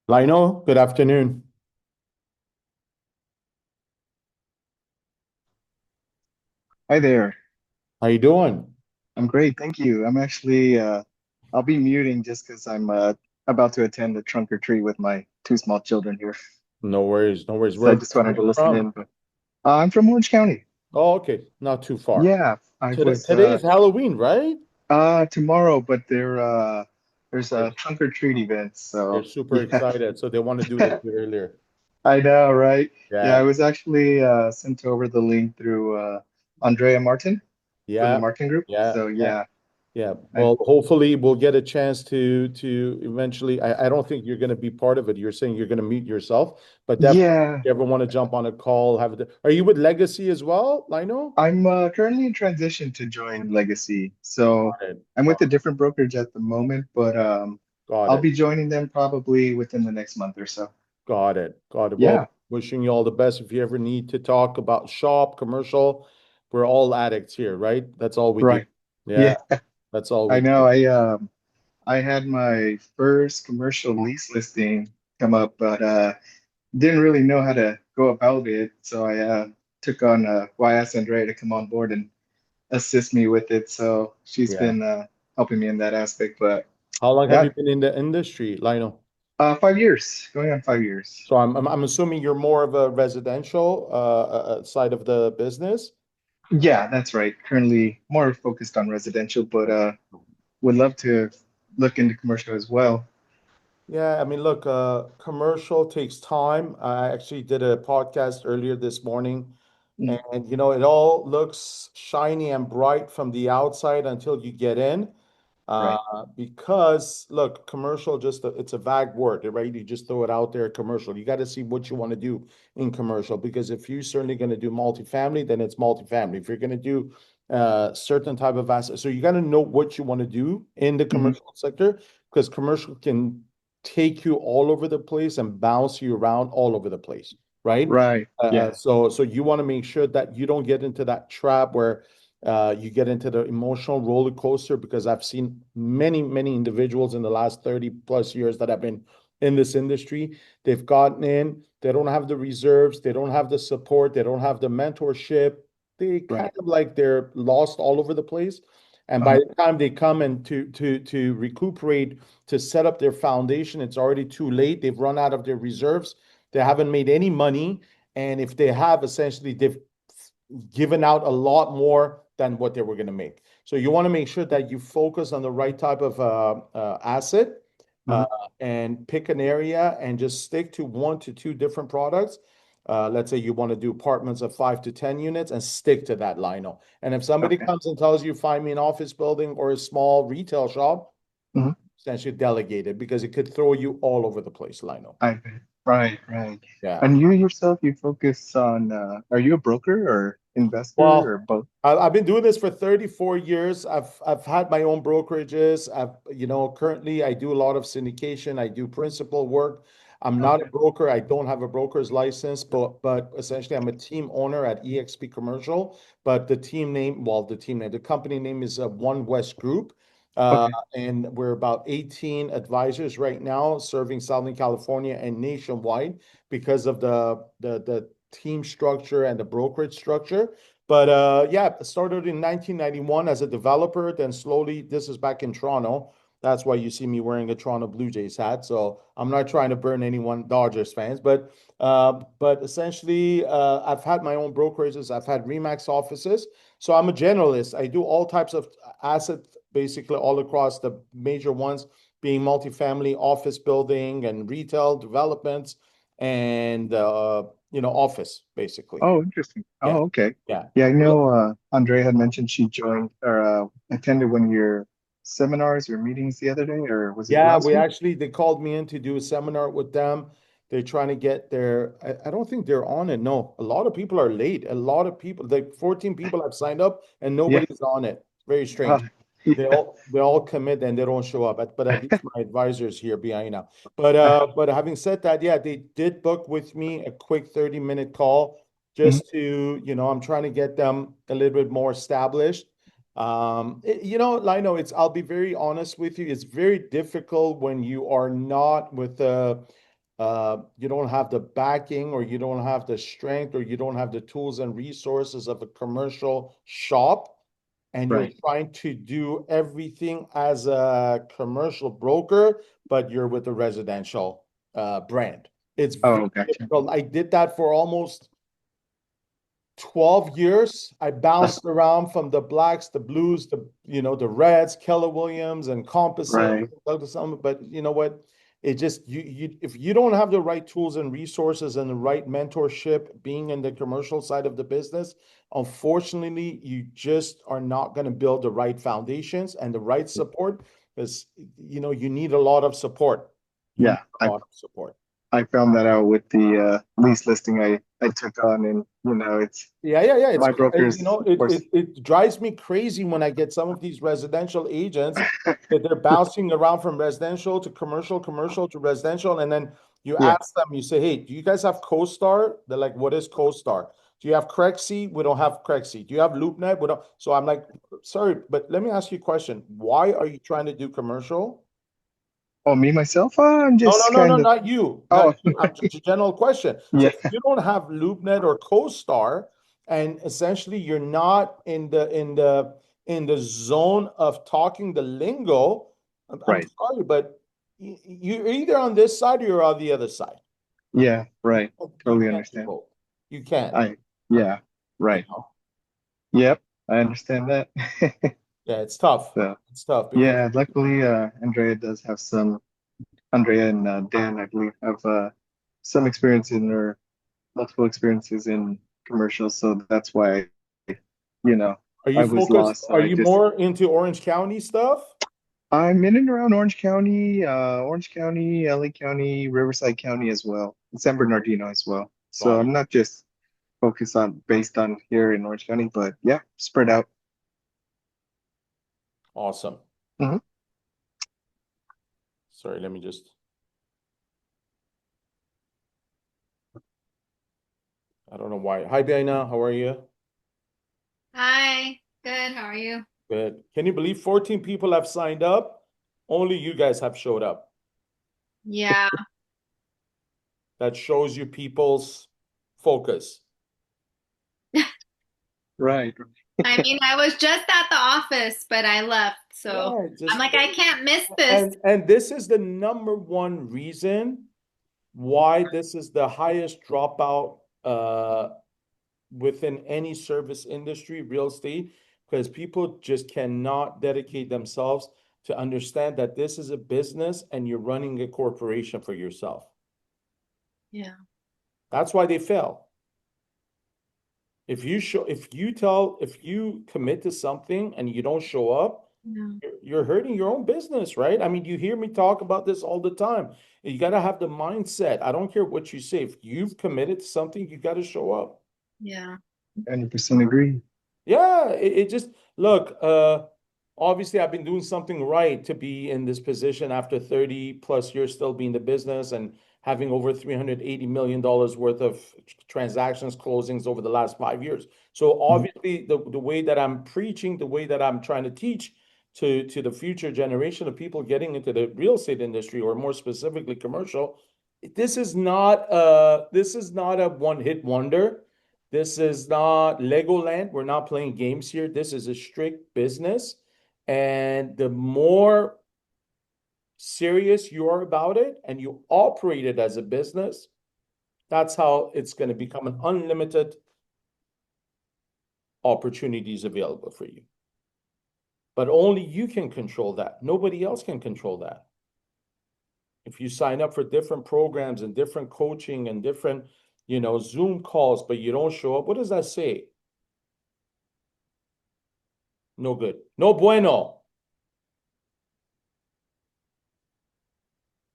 Lionel, good afternoon. Hi there. How you doing? I'm great, thank you. I'll be muting just because I'm about to attend a trunk or treat with my two small children here. No worries, no worries. So I Where just wanted to you listen from? in. But I'm from Orange County. Oh, okay, not too far. Yeah, I was Today's Halloween, right? tomorrow, but there's They're, a trunk or treat event. they're So super yeah, excited, so they want to do this earlier. I know, right? Yeah, I Yeah, was actually sent over the link through Andrea Martin from the yeah, Martin Group. yeah, So yeah, yeah, yeah. I Well, hopefully we'll get a chance to eventually. I don't think you're going to be part of it. You're saying you're going to meet yourself, but definitely, if yeah. you ever want to jump on a call, have it. Are you with Legacy as well, Lino? I'm currently in transition to join Legacy. So Got it. I'm with a different brokerage at the moment, but Got I'll it. be joining them probably within the next month or so. Got it. Got it. Well, Yeah, wishing you all the best. If you ever need to talk about shop, commercial, we're all addicts here, right? That's all we do. right. Yeah, Yeah, that's all we I know. do. I had my first commercial lease listing come up, but didn't really know how to go about it. So I took on I asked Andrea to come on board and assist me with it. So she's Yeah. been helping me in that aspect. But How long have yeah, you been in the industry, Lionel? 5 years, going on 5 years. So I'm assuming you're more of a residential side of the business. Yeah, that's right. Currently more focused on residential, but would love to look into commercial as well. Yeah, I mean, look, commercial takes time. I actually did a podcast earlier this morning, Mm, and it all looks shiny and bright from the outside until you get in. right. Because look, commercial just it's a vague word, right? You just throw it out there, commercial. You got to see what you want to do in commercial because if you're certainly going to do multifamily, then it's multifamily. If you're going to do certain type of asset, so you got to know what you want to do in the Hmm. commercial sector because commercial can take you all over the place and bounce you around all over the place, right? Right. Yeah. So you want to make sure that you don't get into that trap where you get into the emotional roller coaster because I've seen many, many individuals in the last 30 plus years that have been in this industry. They've gotten in, they don't have the reserves, they don't have the support, they don't have the mentorship. They kind Right. of like they're lost all over the place. And by Uh-huh. the time they come and to recuperate, to set up their foundation, it's already too late. They've run out of their reserves. They haven't made any money. And if they have, essentially, they've given out a lot more than what they were going to make. So you want to make sure that you focus on the right type of asset uh, Uh-huh. and pick an area and just stick to one to two different products. Let's say you want to do apartments of 5 to 10 units and stick to that lino. And if somebody Okay. comes and tells you, find me an office building or a small retail shop, Hmm. essentially delegate it because it could throw you all over the place, lino. I bet. Right, right. Yeah. And you yourself, you focus on, are you a broker or investor or Well, both? I've been doing this for 34 years. I've had my own brokerages. Currently I do a lot of syndication. I do principal work. I'm not a Okay. broker. I don't have a broker's license, but essentially I'm a team owner at EXP Commercial. But the company name is One West Group. Uh, Okay. and we're about 18 advisors right now serving Southern California and nationwide because of the team structure and the brokerage structure. But yeah, started in 1991 as a developer. Then slowly, this is back in Toronto. That's why you see me wearing a Toronto Blue Jays hat. So I'm not trying to burn anyone Dodgers fans, but essentially, I've had my own brokerages. I've had Remax offices. So I'm a generalist. I do all types of assets, basically all across the major ones, being multifamily, office building, and retail developments, and office basically. Oh, interesting. Yeah. Oh, okay. Yeah. Yeah, I know Andrea had mentioned she joined or attended one of your seminars or meetings the other day, or was it Yeah, last we week? actually they called me in to do a seminar with them. They're trying to get their I don't think they're on it. No, a lot of people are late. A lot of people, like 14 people have signed up and Yeah. nobody's on it. Very Uh, strange. They yeah. all they all commit and they don't show up. But at least my advisors here behind now. But having said that, yeah, they did book with me a quick 30-minute call Mhm. just to, I'm trying to get them a little bit more established. Lino, I'll be very honest with you. It's very difficult when you are not with you don't have the backing, or you don't have the strength, or you don't have the tools and resources of a commercial shop, and you're Right. trying to do everything as a commercial broker, but you're with a residential brand. It's very Oh, gotcha. difficult. I did that for almost 12 years. I bounced around from the blacks, the blues, the reds, Keller Williams and Composite, Right. Douglas Elliman. But you know what? It just if you don't have the right tools and resources and the right mentorship being in the commercial side of the business, unfortunately, you just are not going to build the right foundations and the right support, because you need a lot of support. You need Yeah. a lot of support. I found that out with the lease listing I took on, and it's Yeah. my brokers, of It, course. it it drives me crazy when I get some of these residential agents that they're bouncing around from residential to commercial, commercial to residential, and then you Yeah. ask them, you say, "Hey, do you guys have CoStar?" They're like, "What is CoStar?" Do you have Crexi? We don't have Crexi. Do you have LoopNet? We don't. So I'm like, sorry, but let me ask you a question. Why are you trying to do commercial? Oh, me myself? I'm No, just no, no, kind of. not you. Not Oh, you. It's a general question. So yeah. if you don't have LoopNet or CoStar, and essentially you're not in the zone of talking the lingo, I'm Right. sorry, but you're either on this side or you're on the other side. Yeah. Right. You Totally can't do understand. both. You can't. I. Yeah. You Right. know? Yep. I understand that. Yeah, it's tough. So It's tough because yeah, luckily, Andrea does have some. Andrea and Dan, I believe, have some experience in or multiple experiences in commercials, so that's why you know are I you was focused? lost. So Are I you just more into Orange County stuff? I'm in and around Orange County, LA County, Riverside County as well, and San Bernardino as well. So Got it. I'm not just focused on based on here in Orange County, but yeah, spread out. Awesome. Mhm. Sorry, let me just. I don't know why. Hi, Diana. How are you? Hi, good. How are you? Good. Can you believe 14 people have signed up? Only you guys have showed up. Yeah, That shows you people's focus. Right. I mean, I was just at the office, but I left. So Yeah, I'm just like, I can't miss this. and this is the number one reason why this is the highest dropout within any service industry, real estate, because people just cannot dedicate themselves to understand that this is a business and you're running a corporation for yourself. Yeah, That's why they fail. If you commit to something and you don't show up, yeah, you're hurting your own business, right? I mean, you hear me talk about this all the time. You got to have the mindset. I don't care what you say. If you've committed to something, you got to show up. yeah, 100% agree. Yeah, it just look, obviously I've been doing something right to be in this position after 30 plus years still being in the business and having over $380 million worth of transactions closings over the last 5 years. So Mhm. obviously the way that I'm preaching, the way that I'm trying to teach to the future generation of people getting into the real estate industry, or more specifically commercial, this is not a one-hit wonder. This is not Legoland. We're not playing games here. This is a strict business. And the more serious you are about it and you operate it as a business, that's how it's going to become an unlimited opportunities available for you. But only you can control that. Nobody else can control that. If you sign up for different programs and different coaching and different, Zoom calls, but you don't show up, what does that say? No good. No bueno,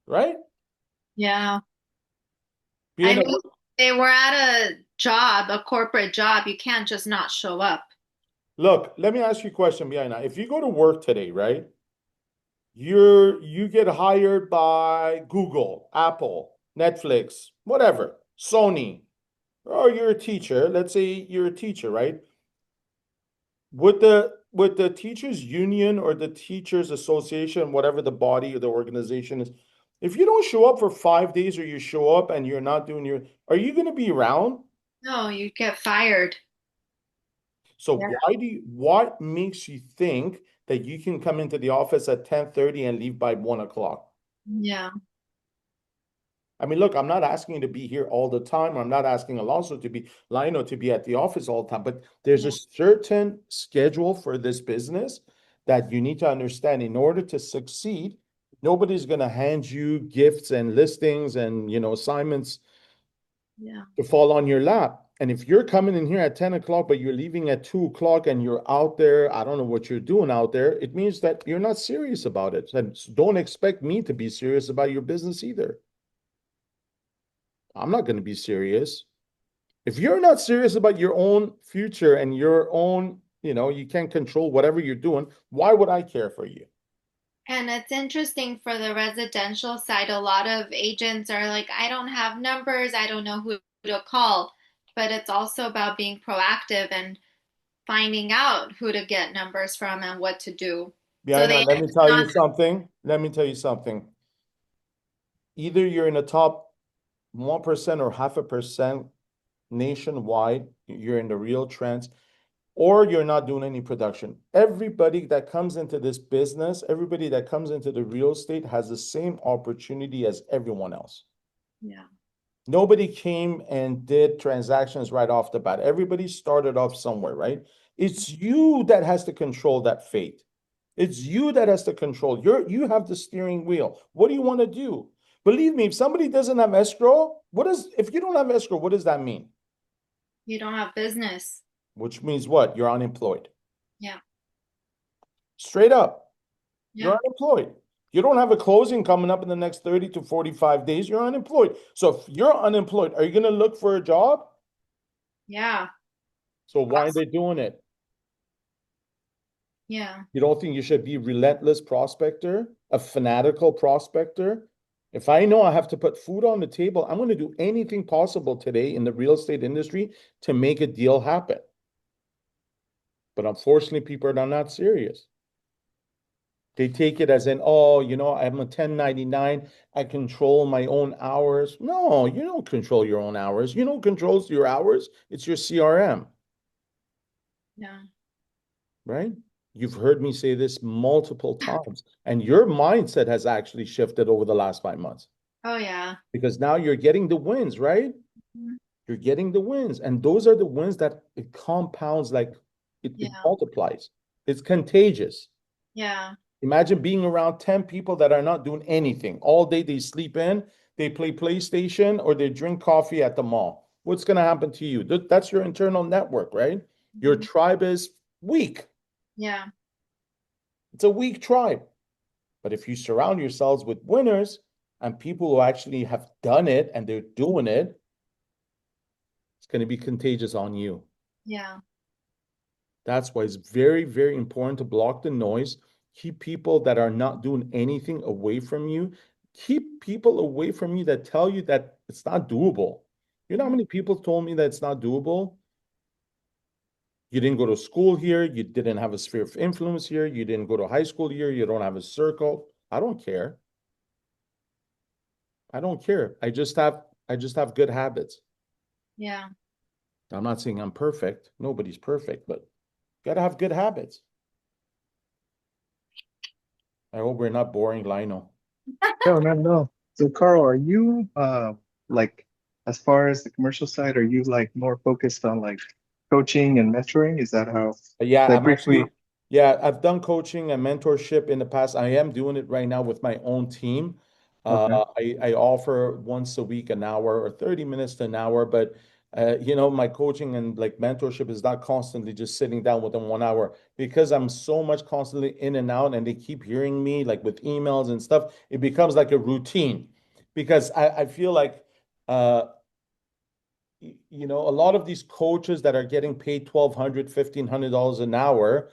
right? yeah. I Being a, mean, they were at a job, a corporate job. You can't just not show up. look, let me ask you a question, Biana. If you go to work today, right? You get hired by Google, Apple, Netflix, whatever, Sony, or you're a teacher. Let's say you're a teacher, right? Would the teachers union or the teachers association, whatever the body or the organization is, If you don't show up for 5 days or you show up and you're not doing are you going to be around? No, you get fired. So Yeah. what makes you think that you can come into the office at 10:30 and leave by 1 o'clock? Yeah. I mean, look, I'm not asking you to be here all the time. I'm not asking Alonso to be Lino to be at the office all the time, but there's Yeah. a certain schedule for this business that you need to understand in order to succeed. Nobody's going to hand you gifts and listings and, assignments Yeah. to fall on your lap. And if you're coming in here at 10 o'clock, but you're leaving at 2 o'clock and you're out there, I don't know what you're doing out there, it means that you're not serious about it. And don't expect me to be serious about your business either. I'm not going to be serious. If you're not serious about your own future and your own, you can't control whatever you're doing, why would I care for you? And it's interesting for the residential side, a lot of agents are like, I don't have numbers, I don't know who to call. But it's also about being proactive and finding out who to get numbers from and what to do. Yeah, I So know. they Let me tell you not, something. Let me tell you something. Either you're in the top 1% or 0.5% nationwide, you're in the real trends, or you're not doing any production. Everybody that comes into this business, everybody that comes into the real estate has the same opportunity as everyone else. yeah, Nobody came and did transactions right off the bat. Everybody started off somewhere, right? It's you that has to control that fate. It's you that has to control. You have the steering wheel. What do you want to do? Believe me, if somebody doesn't have escrow, if you don't have escrow, what does that mean? you don't have business. Which means what? You're unemployed. Yeah, Straight up, you're yeah, unemployed. You don't have a closing coming up in the next 30 to 45 days, you're unemployed. So if you're unemployed, are you going to look for a job? yeah, So why are they doing it? yeah, You don't think you should be relentless prospector, a fanatical prospector? If I know I have to put food on the table, I'm going to do anything possible today in the real estate industry to make a deal happen. But unfortunately, people are not serious. They take it as in, oh, I'm a 1099. I control my own hours. No, you don't control your own hours. You don't control your hours. It's your CRM, yeah. right? You've heard me say this multiple times, and your mindset has actually shifted over the last 5 months Oh yeah. because now you're getting the wins, right? Mhm. You're getting the wins, and those are the wins that it compounds like it Yeah, multiplies. It's contagious. yeah, Imagine being around 10 people that are not doing anything. All day they sleep in, they play PlayStation, or they drink coffee at the mall. What's going to happen to you? That's your internal network, right? Your mhm. tribe is weak. Yeah, It's a weak tribe. But if you surround yourselves with winners and people who actually have done it and they're doing it, it's going to be contagious on you. yeah, That's why it's very, very important to block the noise. Keep people that are not doing anything away from you. Keep people away from you that tell you that it's not doable. You know how mhm. many people told me that it's not doable? You didn't go to school here. You didn't have a sphere of influence here. You didn't go to high school here. You don't have a circle. I don't care. I don't care. I just have good habits. Yeah. I'm not saying I'm perfect. Nobody's perfect, but gotta have good habits. I hope we're not boring Lionel. No, not at all. So, Carl, are you like as far as the commercial side, are you like more focused on like coaching and mentoring? Is that how Yeah, I briefly? I've done coaching and mentorship in the past. I am doing it right now with my own team. Okay. I offer once a week an hour or 30 minutes to an hour, but my coaching and like mentorship is not constantly just sitting down within 1 hour because I'm so much constantly in and out and they keep hearing me like with emails and stuff. It becomes like a routine because I feel like uh a lot of these coaches that are getting paid 1,200, $1,500 an hour,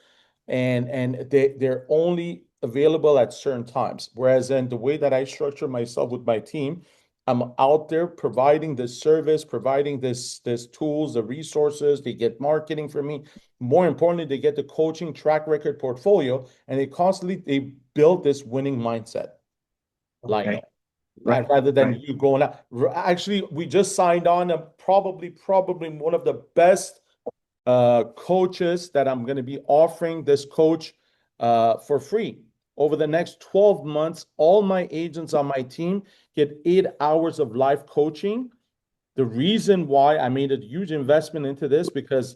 and they're only available at certain times. Whereas in the way that I structure myself with my team, I'm out there providing this service, providing this tools, the resources. They get marketing from me. More importantly, they get the coaching track record portfolio, and they build this winning mindset. Okay. Lionel. Right. rather than Right. you going out. Actually, we just signed on a probably one of the best coaches that I'm going to be offering this coach for free. Over the next 12 months, all my agents on my team get 8 hours of live coaching. The reason why I made a huge investment into this because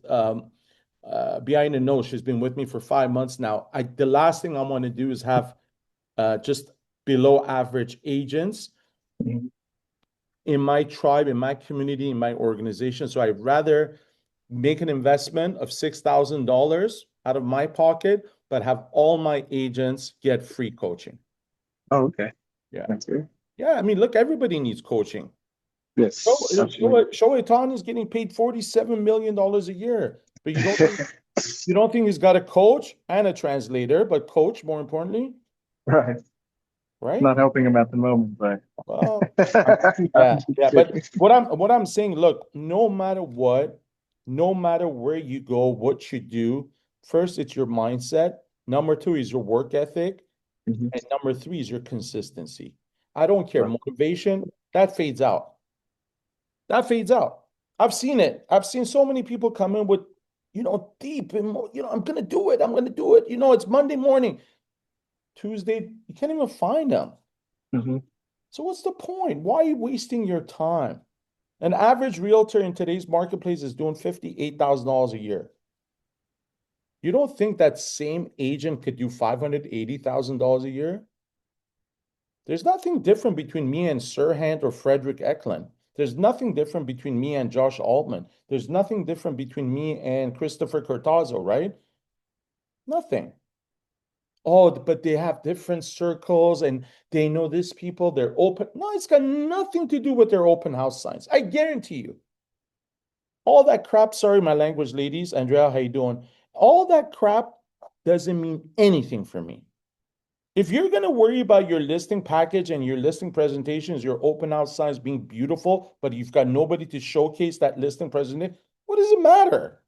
behind the nose, she's been with me for 5 months now. The last thing I want to do is have just below average agents Mhm. in my tribe, in my community, in my organization. So I'd rather make an investment of $6,000 out of my pocket, but have all my agents get free coaching. Oh, okay. Yeah. That's good. Yeah. I mean, look, everybody needs coaching. Yes, absolutely. Shohei Ohtani is getting paid $47 million a year, but you don't think he's got a coach and a translator, but coach more importantly, Right. right? Not helping him at the moment, but Well, I'm yeah, just yeah. kidding. But what I'm saying, look, no matter what, no matter where you go, what you do, first it's your mindset. Number two is your work ethic, Mhm. and number three is your consistency. I don't care. Right. Motivation, that fades out. That fades out. I've seen it. I've seen so many people come in with, deep, I'm gonna do it. I'm gonna do it. It's Monday morning. Tuesday, you can't even find them. Mhm. So what's the point? Why are you wasting your time? An average realtor in today's marketplace is doing $58,000 a year. You don't think that same agent could do $580,000 a year? There's nothing different between me and Sirhan or Frederick Eklund. There's nothing different between me and Josh Altman. There's nothing different between me and Christopher Cortazzo, right? Nothing. Oh, but they have different circles and they know these people, they're open. No, it's got nothing to do with their open house signs. I guarantee you. All that crap, sorry, my language, ladies. Andrea, how you doing? All that crap doesn't mean anything for me. If you're going to worry about your listing package and your listing presentations, your open house signs being beautiful, but you've got nobody to showcase that listing presentation, what does it matter?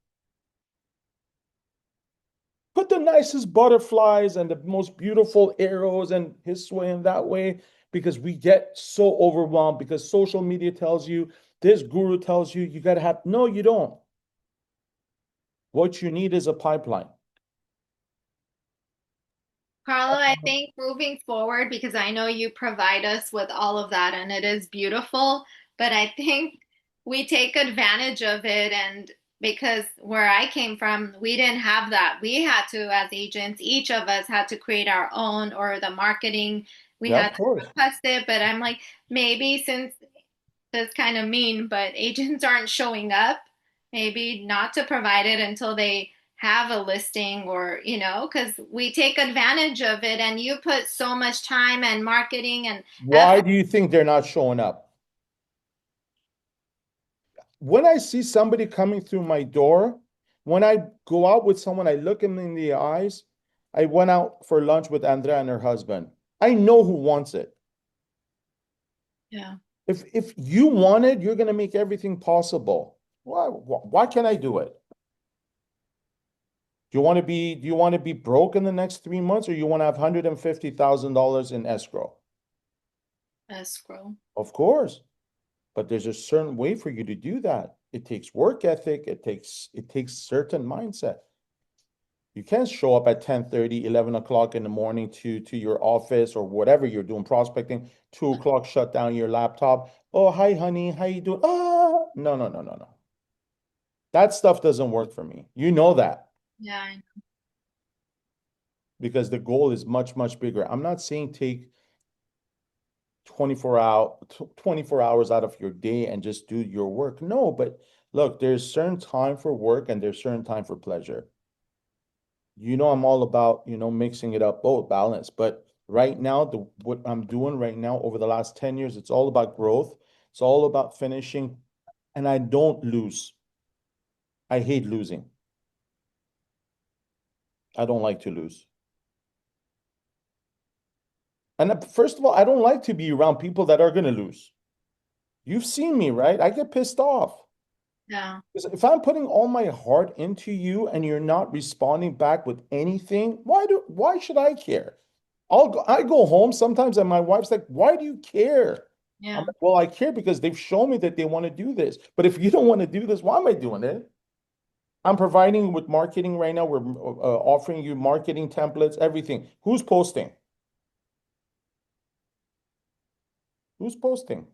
Put the nicest butterflies and the most beautiful arrows and this way and that way because we get so overwhelmed because social media tells you, this guru tells you, you got to have, no, you don't. What you need is a pipeline. Carlo, I think moving forward, because I know you provide us with all of that and it is beautiful, but I think we take advantage of it. And because where I came from, we didn't have that. We had to, as agents, each of us had to create our own or the marketing. We Yeah, had of to course. request it. But I'm like, maybe since that's kind of mean, but agents aren't showing up, maybe not to provide it until they have a listing or, because we take advantage of it and you put so much time and marketing and Why effort. do you think they're not showing up? When I see somebody coming through my door, when I go out with someone, I look them in the eyes. I went out for lunch with Andrea and her husband. I know who wants it. Yeah. If you want it, you're gonna make everything possible. Why can't I do it? Do you want to be broke in the next 3 months, or you want to have $150,000 in escrow? Escrow. Of course. But there's a certain way for you to do that. It takes work ethic, it takes certain mindset. You can't show up at 10:30, 11 o'clock in the morning to your office or whatever you're doing, prospecting, 2 o'clock, shut down your laptop. Oh, hi, honey, how you doing? Ah, no, no, no, no, no. That stuff doesn't work for me. You know that Yeah. because the goal is much, much bigger. I'm not saying take 24 hours out of your day and just do your work. No, but look, there's certain time for work and there's certain time for pleasure. I'm all about, mixing it up, both balance. But right now, what I'm doing right now over the last 10 years, it's all about growth. It's all about finishing. And I don't lose. I hate losing. I don't like to lose. And first of all, I don't like to be around people that are going to lose. You've seen me, right? I get pissed off. Yeah. Because if I'm putting all my heart into you and you're not responding back with anything, why should I care? I go home sometimes and my wife's like, "Why do you care?" Yeah. I'm like, well, I care because they've shown me that they want to do this. But if you don't want to do this, why am I doing it? I'm providing with marketing right now. We're offering you marketing templates, everything. Who's posting? Who's posting?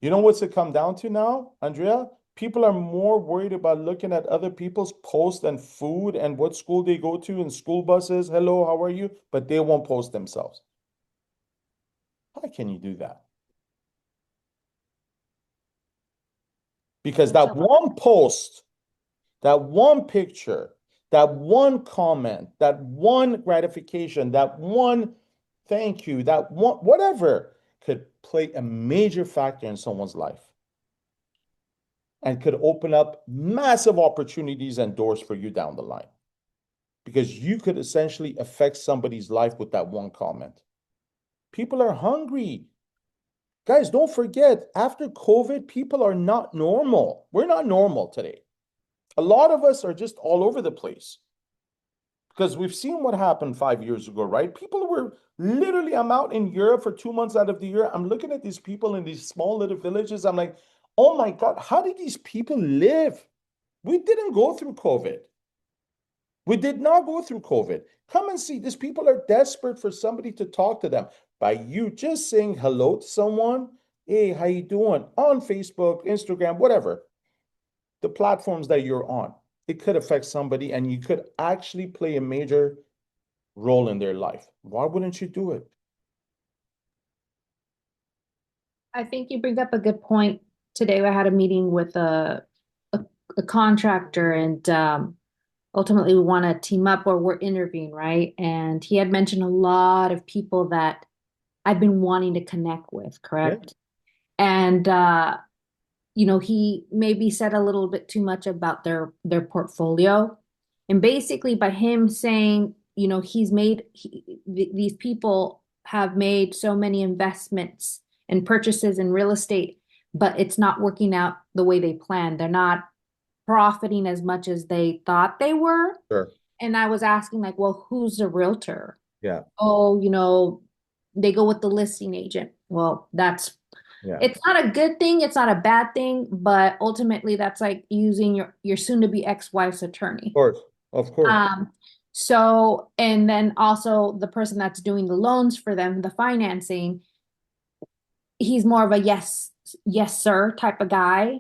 You know what's it come down to now, Andrea? People are more worried about looking at other people's posts and food and what school they go to and school buses. Hello, how are you? But they won't post themselves. How can you do that? Because that one post, that one picture, that one comment, that one gratification, that one thank you, that one whatever could play a major factor in someone's life and could open up massive opportunities and doors for you down the line because you could essentially affect somebody's life with that one comment. People are hungry. Guys, don't forget, after COVID, people are not normal. We're not normal today. A lot of us are just all over the place because we've seen what happened 5 years ago, right? People were literally, I'm out in Europe for 2 months out of the year. I'm looking at these people in these small little villages. I'm like, oh my God, how did these people live? We didn't go through COVID. We did not go through COVID. Come and see, these people are desperate for somebody to talk to them. By you just saying hello to someone, hey, how you doing? On Facebook, Instagram, whatever, the platforms that you're on, it could affect somebody and you could actually play a major role in their life. Why wouldn't you do it? I think you bring up a good point. Today, I had a meeting with a contractor, and ultimately, we want to team up or we're interviewing, right? And he had mentioned a lot of people that I've been wanting to connect with, Yeah, correct? And he maybe said a little bit too much about their portfolio. And basically by him saying, these people have made so many investments and purchases in real estate, but it's not working out the way they planned. They're not profiting as much as they thought they were. sure. And I was asking, like, well, who's the realtor? Yeah, Oh, they go with the listing agent. Well, yeah. it's not a good thing, it's not a bad thing, but ultimately that's like using your soon to be ex-wife's Of attorney. course, of course. So, and then also the person that's doing the loans for them, the financing, he's more of a yes sir type of guy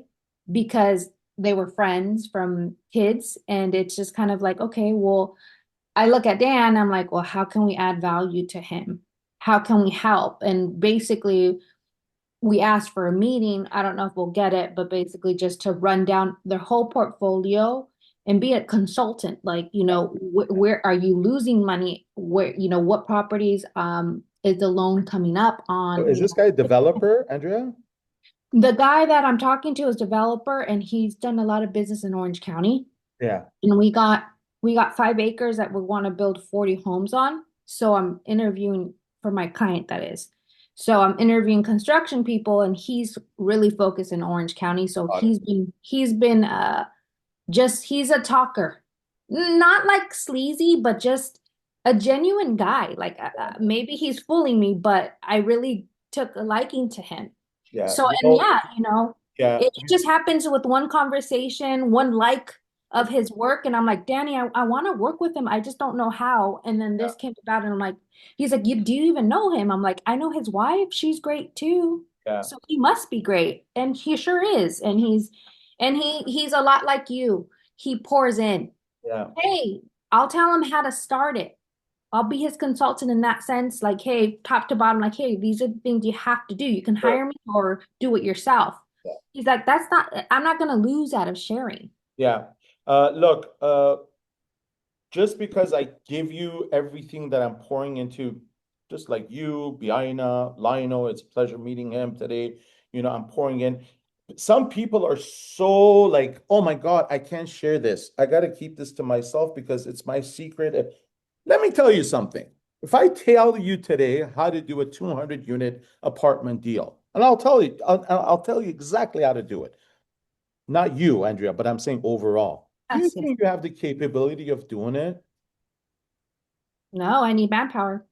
because they were friends from kids, and it's just kind of like, okay, well, I look at Dan, I'm like, well, how can we add value to him? How can we help? And basically we asked for a meeting. I don't know if we'll get it, but basically just to run down their whole portfolio and be a consultant. Like, where are you losing money? Where, what properties is the loan coming up So on? is this guy a developer, Andrea? The guy that I'm talking to is developer, and he's done a lot of business in Orange County. Yeah. And we got 5 acres that we want to build 40 homes on. So I'm interviewing for my client, that is. So I'm interviewing construction people, and he's really focused in Orange County. So Got it. he's been just he's a talker. Not like sleazy, but just a genuine guy. Like maybe he's fooling me, but I really took a liking to him. Yeah. So, and yeah, Yeah. it just happens with one conversation, one like of his work. And I'm like, Danny, I want to work with him. I just don't know how. And then Yeah. this came about, and I'm like, he's like, do you even know him? I'm like, I know his wife. She's great too. Yeah. So he must be great. And he sure is. And he's a lot like you. He pours in. Yeah. Hey, I'll tell him how to start it. I'll be his consultant in that sense. Like, hey, top to bottom, like, hey, these are the things you have to do. You can Sure. hire me or do it yourself. Yeah. He's like, I'm not going to lose out of sharing. Yeah. Look, just because I give you everything that I'm pouring into, just like you, Biana, Lionel, it's a pleasure meeting him today. I'm pouring in. Some people are so like, oh my God, I can't share this. I got to keep this to myself because it's my secret. Let me tell you something. If I tell you today how to do a 200 unit apartment deal, and I'll tell you exactly how to do it. Not you, Andrea, but I'm saying overall. Do you Yes, yes. think you have the capability of doing it? No, I need manpower.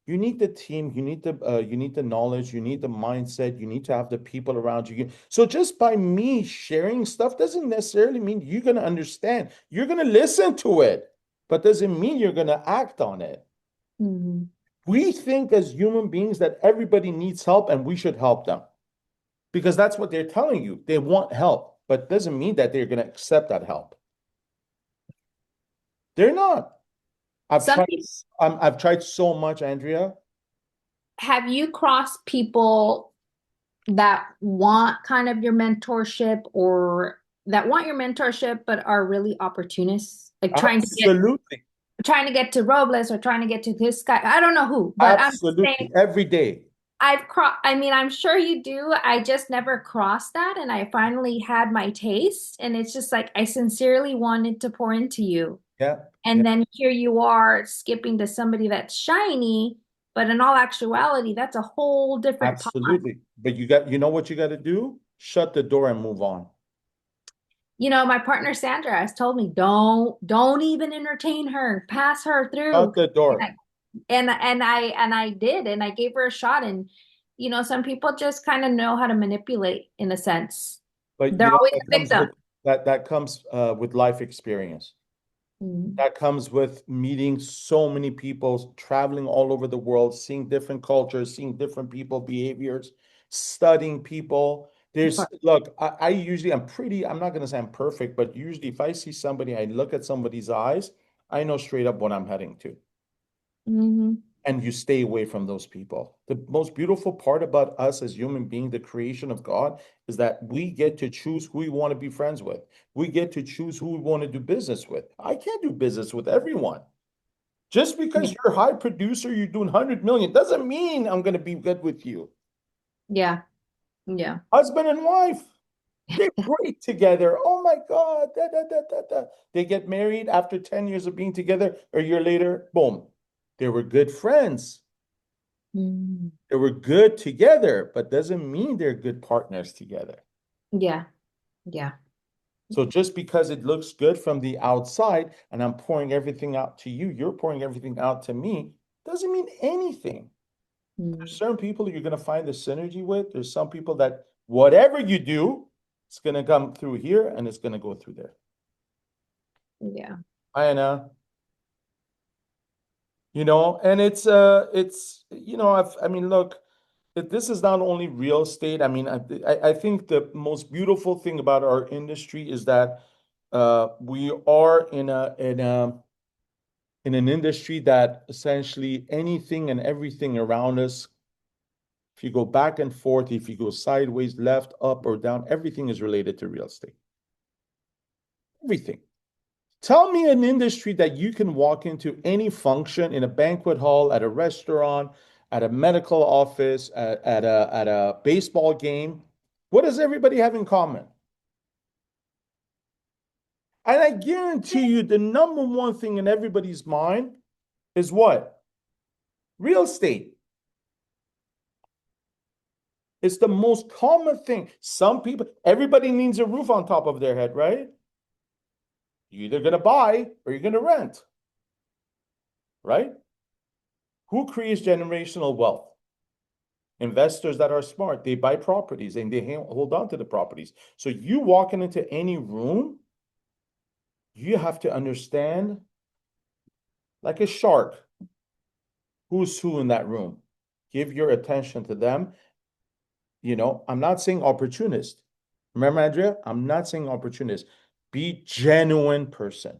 You need the team, you need the knowledge, you need the mindset, you need to have the people around you. So just by me sharing stuff doesn't necessarily mean you're going to understand. You're going to listen to it, but doesn't mean you're going to act on it. Mm-hmm. We think as human beings that everybody needs help and we should help them because that's what they're telling you. They want help, but doesn't mean that they're going to accept that help. They're not. I've Some tried, people, I've tried so much, Andrea. have you crossed people that want kind of your mentorship or that want your mentorship but are really opportunists, like Absolutely. trying to get to Robles or trying to get to this guy? I don't know who, but I'm saying Absolutely. Every day. I mean, I'm sure you do. I just never crossed that, and I finally had my taste, and it's just like I sincerely wanted to pour into you. Yeah. And then here you are skipping to somebody that's shiny, but in all actuality, that's a whole different pot. Absolutely. But you know what you got to do? Shut the door and move on. You know, my partner Sandra has told me, don't even entertain her, pass her through. Shut the door. And I did, and I gave her a shot. And you know, some people just kind of know how to manipulate in a sense. But They're you know, always that a comes victim. with that comes with life experience. Mm, That comes with meeting so many people, traveling all over the world, seeing different cultures, seeing different people behaviors, studying people. There's look, I usually I'm not gonna say I'm perfect, but usually if I see somebody, I look at somebody's eyes, I know straight up what I'm heading to. mm-hmm. And you stay away from those people. The most beautiful part about us as human beings, the creation of God, is that we get to choose who we want to be friends with. We get to choose who we want to do business with. I can't do business with everyone. Just because you're a high producer, you're doing 100 million, doesn't mean I'm going to be good with you. Yeah, yeah. Husband and wife, they're great together. Oh my God. Da, da, da, da, da. They get married after 10 years of being together. A year later, boom. They were good friends. Mm, They were good together, but doesn't mean they're good partners together. yeah, yeah, So just because it looks good from the outside and I'm pouring everything out to you, you're pouring everything out to me, doesn't mean anything. There's mm, certain people you're going to find the synergy with. There's some people that whatever you do, it's going to come through here and it's going to go through there. yeah. Ayana, and I mean, look, this is not only real estate. I mean, I think the most beautiful thing about our industry is that we are in an industry that essentially anything and everything around us, if you go back and forth, if you go sideways, left, up, or down, everything is related to real estate. Everything. Tell me an industry that you can walk into any function in a banquet hall, at a restaurant, at a medical office, at a baseball game. What does everybody have in common? And I guarantee you the number one thing in everybody's mind is what? Real estate. It's the most common thing. Everybody needs a roof on top of their head, right? You're either going to buy or you're going to rent, right? Who creates generational wealth? Investors that are smart, they buy properties and they hold on to the properties. So you walking into any room, you have to understand, like a shark, who's who in that room. Give your attention to them. I'm not saying opportunist. Remember, Andrea, I'm not saying opportunist. Be genuine person.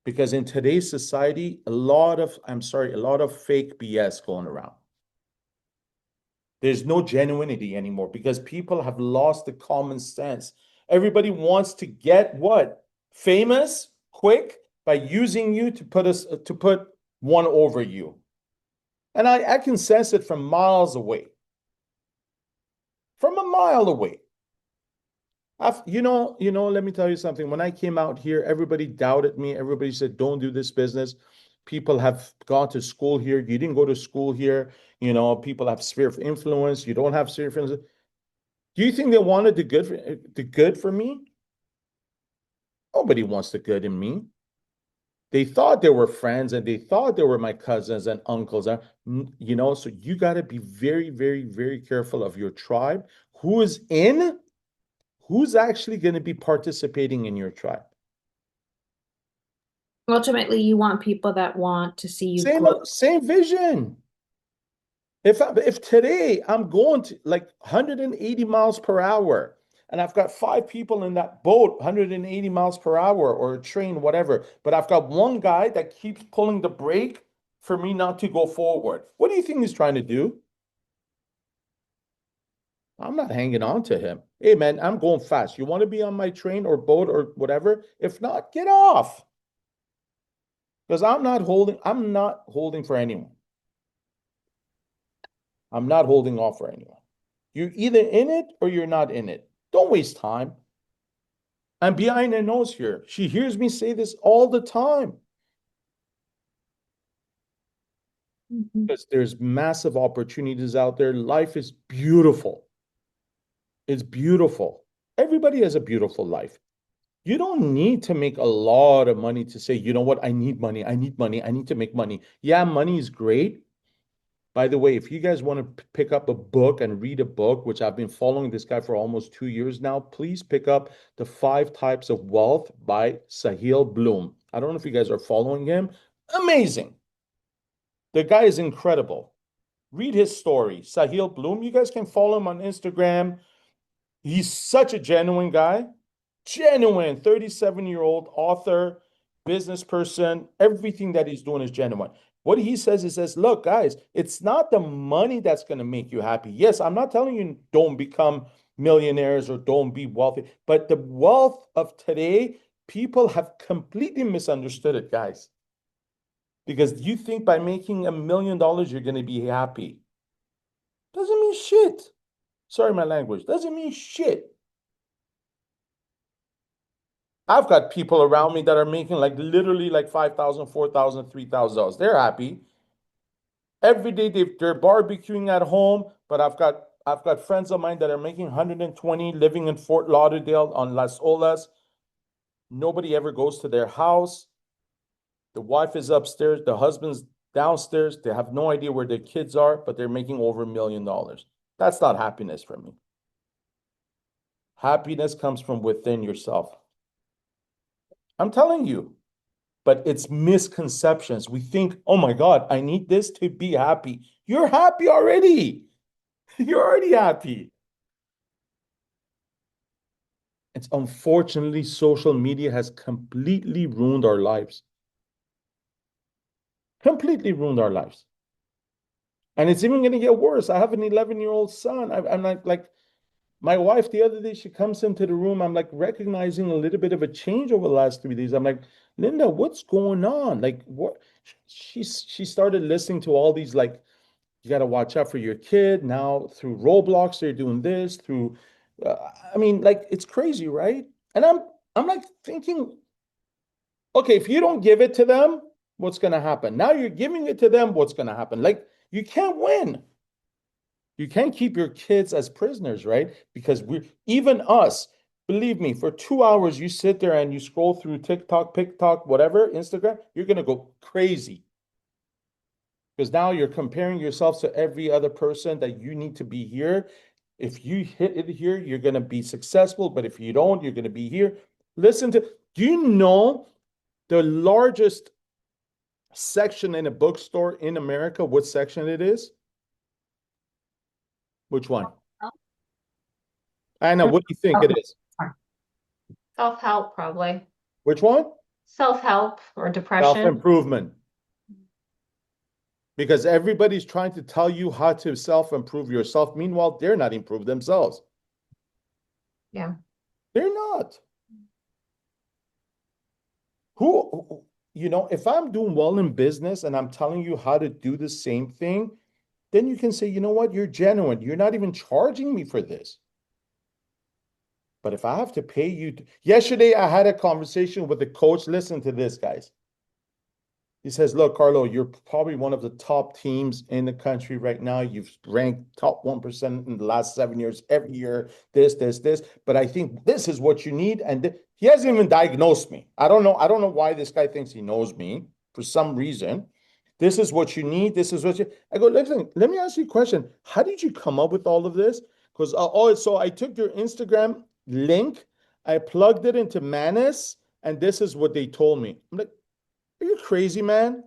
Because in today's society, a lot of fake BS going around. There's no genuinity anymore because people have lost the common sense. Everybody wants to get what? Famous, quick, by using you to put one over you. And I can sense it from miles away. From a mile away. Let me tell you something. When I came out here, everybody doubted me. Everybody said, don't do this business. People have gone to school here. You didn't go to school here. People have sphere of influence. You don't have sphere of influence. Do you think they wanted the good for me? Nobody wants the good in me. they thought they were friends and they thought they were my cousins and uncles. You know, so you got to be very, very, very careful of your tribe. Who is in? Who's actually going to be participating in your tribe? Ultimately, you want people that want to see you grow. Same vision. If today I'm going to like 180 miles per hour and I've got 5 people in that boat, 180 miles per hour or a train, whatever, but I've got one guy that keeps pulling the brake for me not to go forward. What do you think he's trying to do? I'm not hanging on to him. Hey man, I'm going fast. You want to be on my train or boat or whatever? If not, get off. Because I'm not holding for anyone. I'm not holding off for anyone. You're either in it or you're not in it. Don't waste time. I'm behind her nose here. She hears me say this all the time. Because there's massive opportunities out there. Life is beautiful. It's beautiful. Everybody has a beautiful life. You don't need to make a lot of money to say, you know what, I need money. I need money. I need to make money. Yeah, money is great. By the way, if you guys want to pick up a book and read a book, which I've been following this guy for almost 2 years now, please pick up The 5 Types of Wealth by Sahil Bloom. I don't know if you guys are following him. Amazing. The guy is incredible. Read his story. Sahil Bloom, you guys can follow him on Instagram. He's such a genuine guy. Genuine 37-year-old author, business person. Everything that he's doing is genuine. What he says, look, guys, it's not the money that's going to make you happy. Yes, I'm not telling you don't become millionaires or don't be wealthy, but the wealth of today, people have completely misunderstood it, guys. Because you think by making $1 million, you're going to be happy. Doesn't mean shit. Sorry, my language. Doesn't mean shit. I've got people around me that are making like literally like $5,000, $4,000, $3,000. They're happy. Every day they're barbecuing at home, but I've got friends of mine that are making 120 living in Fort Lauderdale on Las Olas. Nobody ever goes to their house. The wife is upstairs, the husband's downstairs. They have no idea where their kids are, but they're making over $1 million. That's not happiness for me. Happiness comes from within yourself. I'm telling you. But it's misconceptions. We think, oh my God, I need this to be happy. You're happy already. You're already happy. It's unfortunately, social media has completely ruined our lives. Completely ruined our lives. And it's even going to get worse. I have an 11-year-old son. I'm like, my wife, the other day, she comes into the room. I'm like recognizing a little bit of a change over the last 3 days. I'm like, Linda, what's going on? Like, what? She started listening to all these, like, you got to watch out for your kid. Now, through Roblox, they're doing this. Through, I mean, like, it's crazy, right? And I'm like thinking, okay, if you don't give it to them, what's going to happen? Now you're giving it to them, what's going to happen? Like, you can't win. You can't keep your kids as prisoners, right? Because even us, believe me, for 2 hours, you sit there and you scroll through TikTok, whatever, Instagram, you're going to go crazy. Because now you're comparing yourself to every other person that you need to be here. If you hit it here, you're going to be successful. But if you don't, you're going to be here. Do you know the largest section in a bookstore in America, what section it is? Which one? Anna, what do you think it is? Self-help, probably. Which one? Self-help or depression. Self-improvement. Because everybody's trying to tell you how to self-improve yourself. Meanwhile, they're not improved themselves. Yeah. They're not. If I'm doing well in business and I'm telling you how to do the same thing, then you can say, you know what, you're genuine. You're not even charging me for this. But if I have to pay you, yesterday I had a conversation with the coach. Listen to this, guys. He says, look, Carlo, you're probably one of the top teams in the country right now. You've ranked top 1% in the last 7 years, every year, this. But I think this is what you need. And He hasn't even diagnosed me. I don't know. I don't know why this guy thinks he knows me for some reason. This is what you need. This is what you. I go, listen, let me ask you a question. How did you come up with all of this? Because so I took your Instagram link, I plugged it into Manus, and this is what they told me. I'm like, are you crazy, man?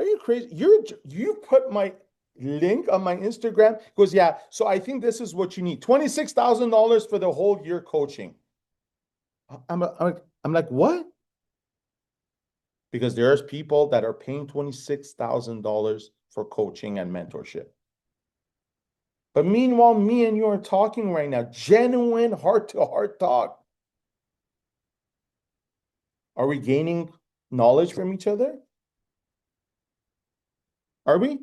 Are you crazy? You put my link on my Instagram? Goes, yeah. So I think this is what you need. $26,000 for the whole year coaching. I'm like, what? Because there's people that are paying $26,000 for coaching and mentorship. But meanwhile, me and you are talking right now, genuine heart-to-heart talk. Are we gaining knowledge from each other? Are we?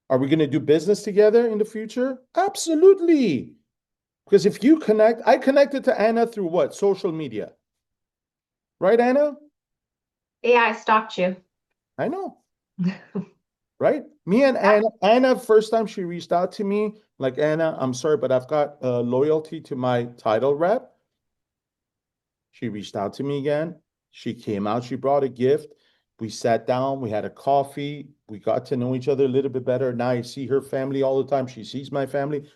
Are we going to do business together in the future? Absolutely. Because if you connect, I connected to Anna through what? Social media. Right, Anna? Yeah, I stalked you. I know. Right? Me and Anna, first time she reached out to me, like, Anna, I'm sorry, but I've got loyalty to my title rep. She reached out to me again. She came out, she brought a gift. We sat down, we had a coffee, we got to know each other a little bit better. Now I see her family all the time. She sees my family.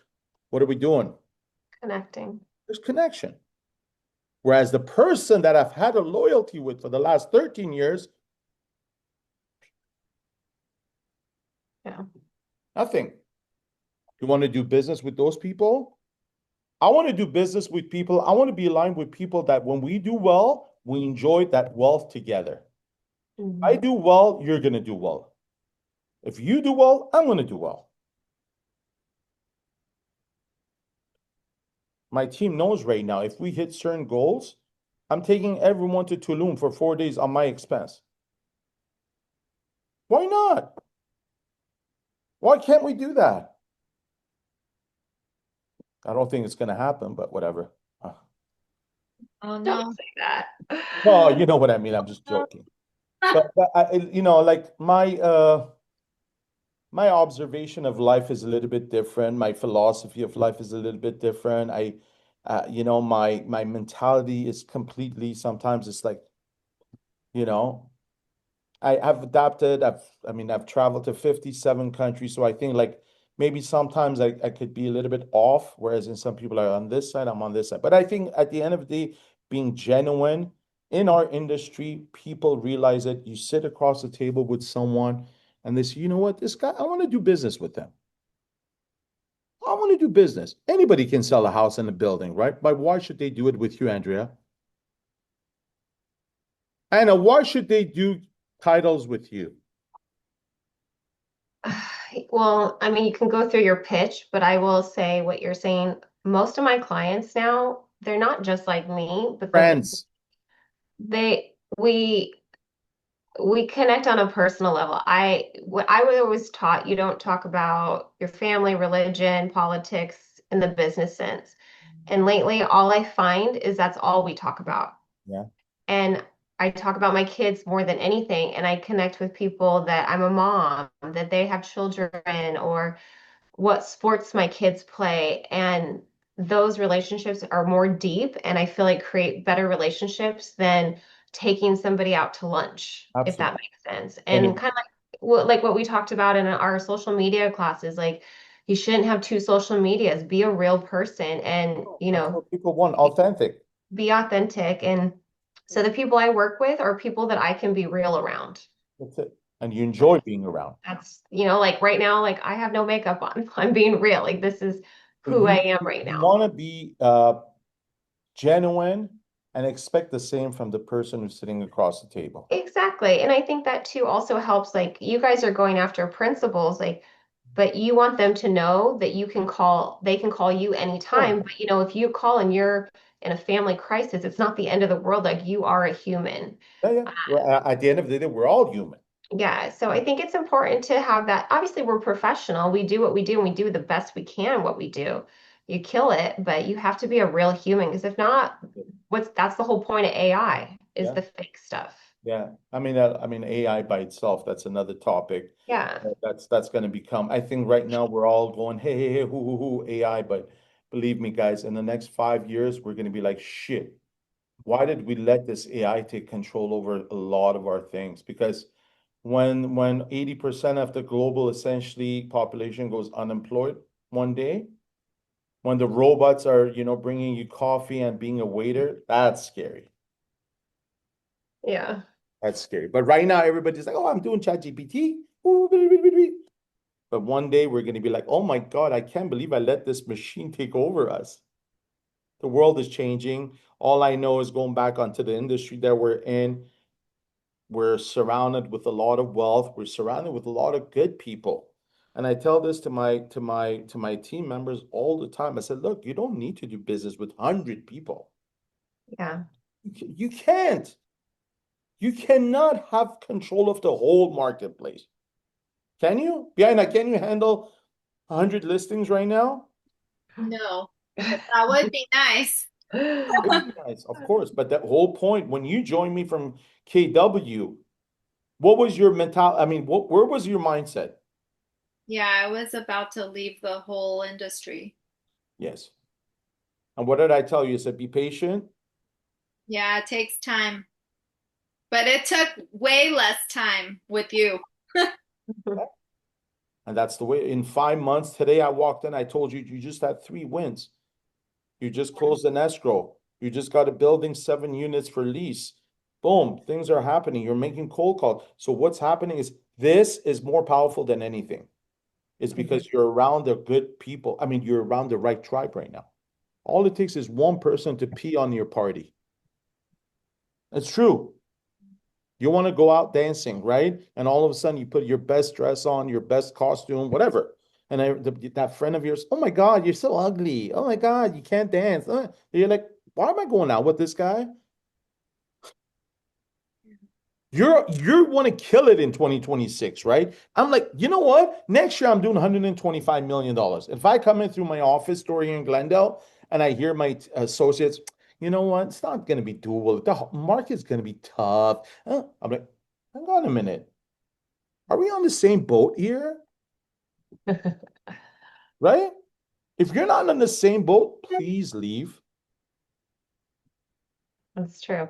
What are we doing? Connecting. There's connection. Whereas the person that I've had a loyalty with for the last 13 years, Yeah. nothing. You want to do business with those people? I want to do business with people. I want to be aligned with people that when we do well, we enjoy that wealth together. I Mhm. do well, you're going to do well. If you do well, I'm going to do well. My team knows right now, if we hit certain goals, I'm taking everyone to Tulum for 4 days on my expense. Why not? Why can't we do that? I don't think it's going to happen, but whatever. Oh Don't no. say that. Well, you know what I mean. I'm just joking. But like my observation of life is a little bit different. My philosophy of life is a little bit different. My mentality is completely, sometimes it's like, you know, I've adapted. I've traveled to 57 countries. So I think like maybe sometimes I could be a little bit off, whereas in some people are on this side, I'm on this side. But I think at the end of the day, being genuine in our industry, people realize that you sit across the table with someone and they say, you know what, this guy, I want to do business with them. I want to do business. Anybody can sell a house and a building, right? But why should they do it with you, Andrea? Anna, why should they do titles with you? Well, I mean, you can go through your pitch, but I will say what you're saying. Most of my clients now, they're not just like me, but Friends. they we connect on a personal level. I was always taught you don't talk about your family, religion, politics in the business sense. And lately, all I find is that's all we talk about. Yeah. And I talk about my kids more than anything. And I connect with people that I'm a mom, that they have children, or what sports my kids play. And those relationships are more deep and I feel like create better relationships than taking somebody out to lunch, if that Absolutely. makes sense. And And kind of like what we talked about in our social media classes, like you shouldn't have two social medias. Be a real person and, that's what people want, authentic. be authentic. And so the people I work with are people that I can be real around. That's it. And you enjoy being around. That's, like right now, like I have no makeup on. I'm being real. Like this is But who I you am right you now. want to be genuine and expect the same from the person who's sitting across the table. Exactly. And I think that too also helps. Like you guys are going after principles, like, but you want them to know that they can call you Yeah, anytime. But if you call and you're in a family crisis, it's not the end of the world. Like you are a human. yeah, yeah. Well, at the end of the day, we're all human. Yeah. So I think it's important to have that. Obviously, we're professional. We do what we do and we do the best we can what we do. You kill it, but you have to be a real human because if not, that's the whole point of AI is Yeah, the fake stuff. yeah. I mean, AI by itself, that's another topic. Yeah. That's going to become. I think right now we're all going, hey, hey, hey, AI. But believe me, guys, in the next 5 years, we're going to be like shit. Why did we let this AI take control over a lot of our things? Because when 80% of the global essentially population goes unemployed one day, when the robots are, bringing you coffee and being a waiter, that's scary. Yeah. That's scary. But right now, everybody's like, oh, I'm doing ChatGPT. But one day we're going to be like, oh my God, I can't believe I let this machine take over us. The world is changing. All I know is going back onto the industry that we're in. We're surrounded with a lot of wealth. We're surrounded with a lot of good people. And I tell this to my team members all the time. I said, look, you don't need to do business with 100 people. Yeah. You can't. You cannot have control of the whole marketplace. Can you? Biana, can you handle 100 listings right now? No, but that would be nice. It would be nice, of course. But that whole point, when you joined me from KW, what was your mental? I mean, where was your mindset? Yeah, I was about to leave the whole industry. Yes. And what did I tell you? I said, be patient. Yeah, it takes time, but it took way less time with you. And that's the way. In 5 months, today I walked in, I told you, you just had 3 wins. You just closed an escrow. You just got a building, 7 units for lease. Boom, things are happening. You're making cold calls. So what's happening is this is more powerful than anything. It's because you're around the good people. I mean, you're around the right tribe right now. All it takes is one person to pee on your party. It's true. You want to go out dancing, right? And all of a sudden you put your best dress on, your best costume, whatever. And that friend of yours, oh my God, you're so ugly. Oh my God, you can't dance. You're like, why am I going out with this guy? You want to kill it in 2026, right? I'm like, you know what? Next year I'm doing $125 million. If I come in through my office door here in Glendale and I hear my associates, you know what? It's not going to be doable. The market's going to be tough. I'm like, hang on a minute. Are we on the same boat here? Right? If you're not on the same boat, please leave. That's true.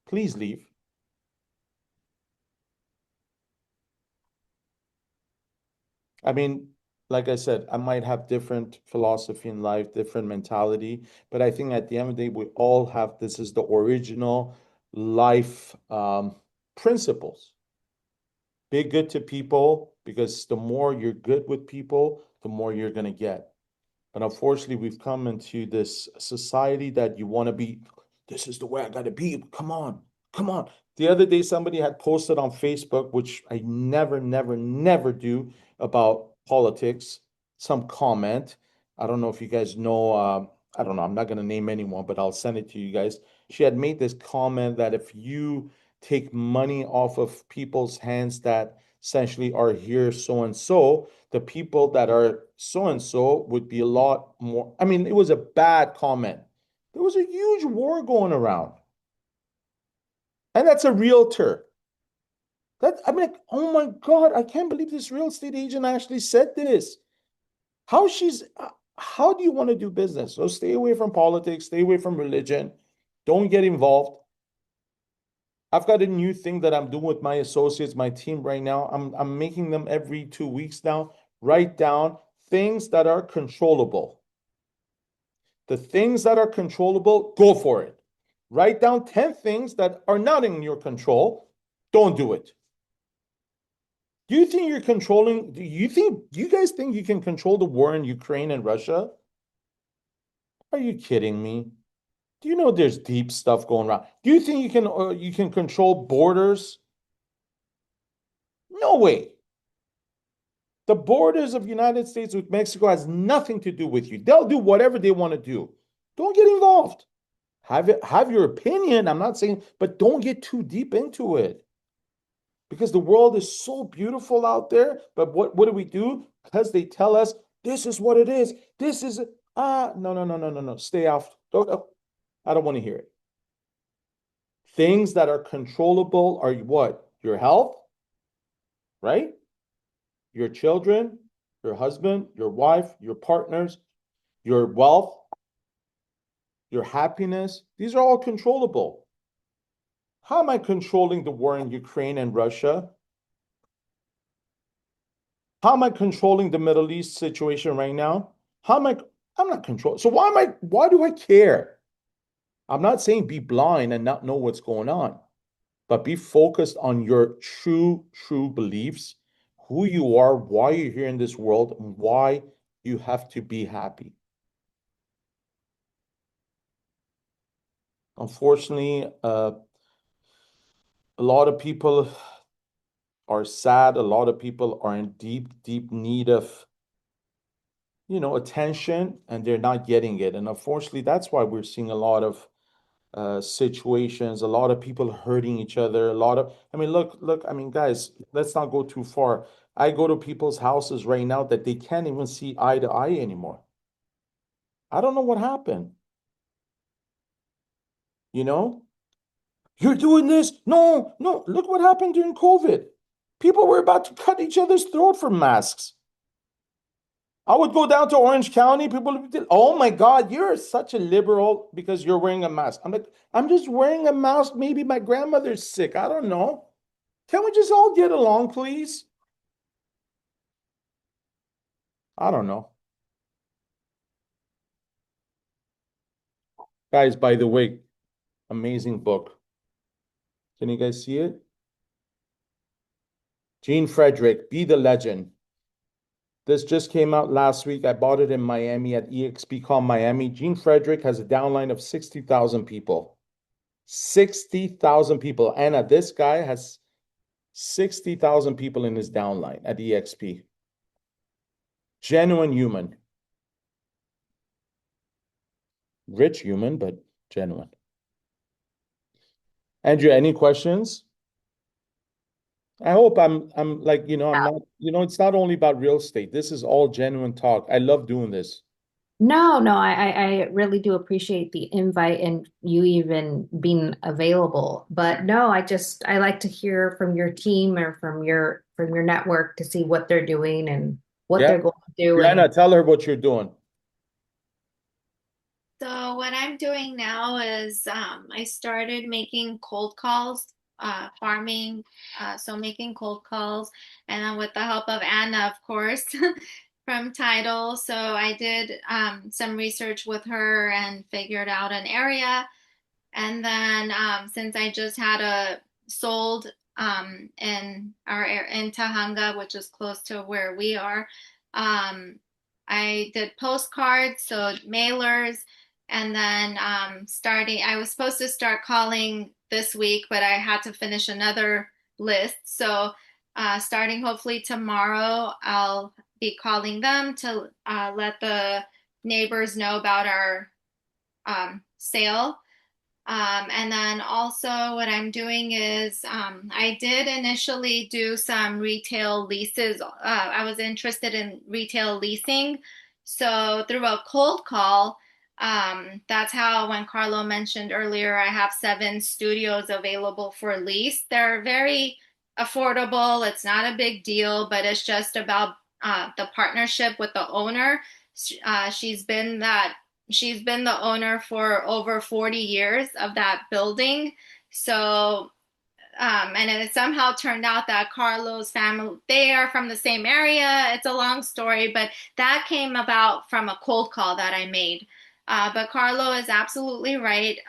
Please leave. I mean, like I said, I might have different philosophy in life, different mentality, but I think at the end of the day, we all have this is the original life principles. Be good to people because the more you're good with people, the more you're going to get. But unfortunately, we've come into this society that you want to be, this is the way I got to be. Come on, come on. The other day, somebody had posted on Facebook, which I never, never, never do about politics, some comment. I don't know if you guys know, I don't know, I'm not going to name anyone, but I'll send it to you guys. She had made this comment that if you take money off of people's hands that essentially are here so and so, the people that are so and so would be a lot more. I mean, it was a bad comment. There was a huge war going around. And that's a realtor. I'm like, oh my God, I can't believe this real estate agent actually said this. How do you want to do business? So stay away from politics, stay away from religion, don't get involved. I've got a new thing that I'm doing with my associates, my team right now. I'm making them every 2 weeks now write down things that are controllable. The things that are controllable, go for it. Write down 10 things that are not in your control. Don't do it. Do you think you're controlling? Do you guys think you can control the war in Ukraine and Russia? Are you kidding me? Do you know there's deep stuff going around? Do you think you can control borders? No way. The borders of the United States with Mexico has nothing to do with you. They'll do whatever they want to do. Don't get involved. Have your opinion. I'm not saying, but don't get too deep into it. Because the world is so beautiful out there. But what do we do? Because they tell us this is what it is. This is no, no, no, no, no, no. Stay off. I don't want to hear it. Things that are controllable are what? Your health, right? Your children, your husband, your wife, your partners, your wealth, your happiness, these are all controllable. How am I controlling the war in Ukraine and Russia? How am I controlling the Middle East situation right now? I'm not controlling. So why do I care? I'm not saying be blind and not know what's going on, but be focused on your true beliefs, who you are, why you're here in this world, and why you have to be happy. Unfortunately, a lot of people are sad. A lot of people are in deep need of, attention, and they're not getting it. And unfortunately, that's why we're seeing a lot of situations, a lot of people hurting each other, I mean, look, I mean, guys, let's not go too far. I go to people's houses right now that they can't even see eye to eye anymore. I don't know what happened. You know, you're doing this. No, no, look what happened during COVID. People were about to cut each other's throat for masks. I would go down to Orange County. People would be, oh my God, you're such a liberal because you're wearing a mask. I'm like, I'm just wearing a mask. Maybe my grandmother's sick. I don't know. Can we just all get along, please? I don't know. Guys, by the way, amazing book. Can you guys see it? Gene Frederick, Be the Legend. This just came out last week. I bought it in Miami at EXPCon Miami. Gene Frederick has a downline of 60,000 people. 60,000 people. Anna, this guy has 60,000 people in his downline at EXP. Genuine human. Rich human, but genuine. Andrew, any questions? I hope I'm like, I'm not, it's not only about real estate. This is all genuine talk. I love doing this. No, I really do appreciate the invite and you even being available. But no, I like to hear from your team or from your network to see what they're doing and what Yeah. they're going to do. Brianna, And tell her what you're doing. So what I'm doing now is I started making cold calls, farming, so making cold calls, and then with the help of Anna, of course, from Tidal. So I did some research with her and figured out an area. And then since I just had a sold in Tahanga, which is close to where we are, I did postcards, so mailers, and then starting. I was supposed to start calling this week, but I had to finish another list. So starting hopefully tomorrow, I'll be calling them to let the neighbors know about our sale. And then also what I'm doing is I did initially do some retail leases. I was interested in retail leasing. So through a cold call, that's how when Carlo mentioned earlier, I have 7 studios available for lease. They're very affordable. It's not a big deal, but it's just about the partnership with the owner. She's been that She's been the owner for over 40 years of that building. So, and it somehow turned out that Carlo's family, they are from the same area. It's a long story, but that came about from a cold call that I made. But Carlo is absolutely right.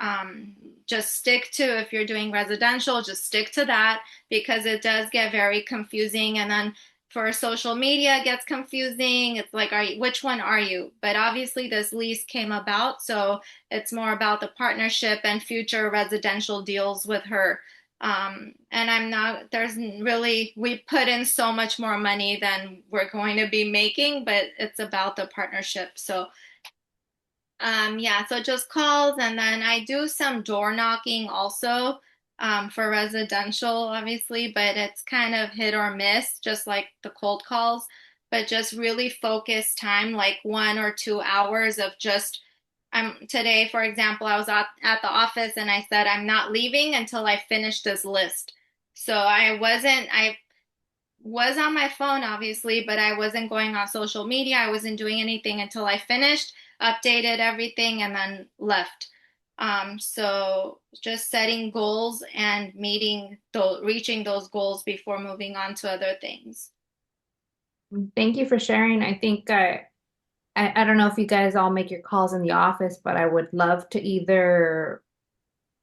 Just stick to, if you're doing residential, just stick to that because it does get very confusing. And then for social media, it gets confusing. It's like, which one are you? But obviously, this lease came about. So it's more about the partnership and future residential deals with her. And I'm not, there's really, we put in so much more money than we're going to be making, but it's about the partnership. So yeah, so just calls, and then I do some door knocking also for residential, obviously, but it's kind of hit or miss, just like the cold calls, but just really focused time, like 1 or 2 hours of just today, for example, I was at the office and I said, I'm not leaving until I finish this list. So I was on my phone, obviously, but I wasn't going on social media. I wasn't doing anything until I finished, updated everything, and then left. So just setting goals and reaching those goals before moving on to other things. Thank you for sharing. I think I don't know if you guys all make your calls in the office, but I would love to either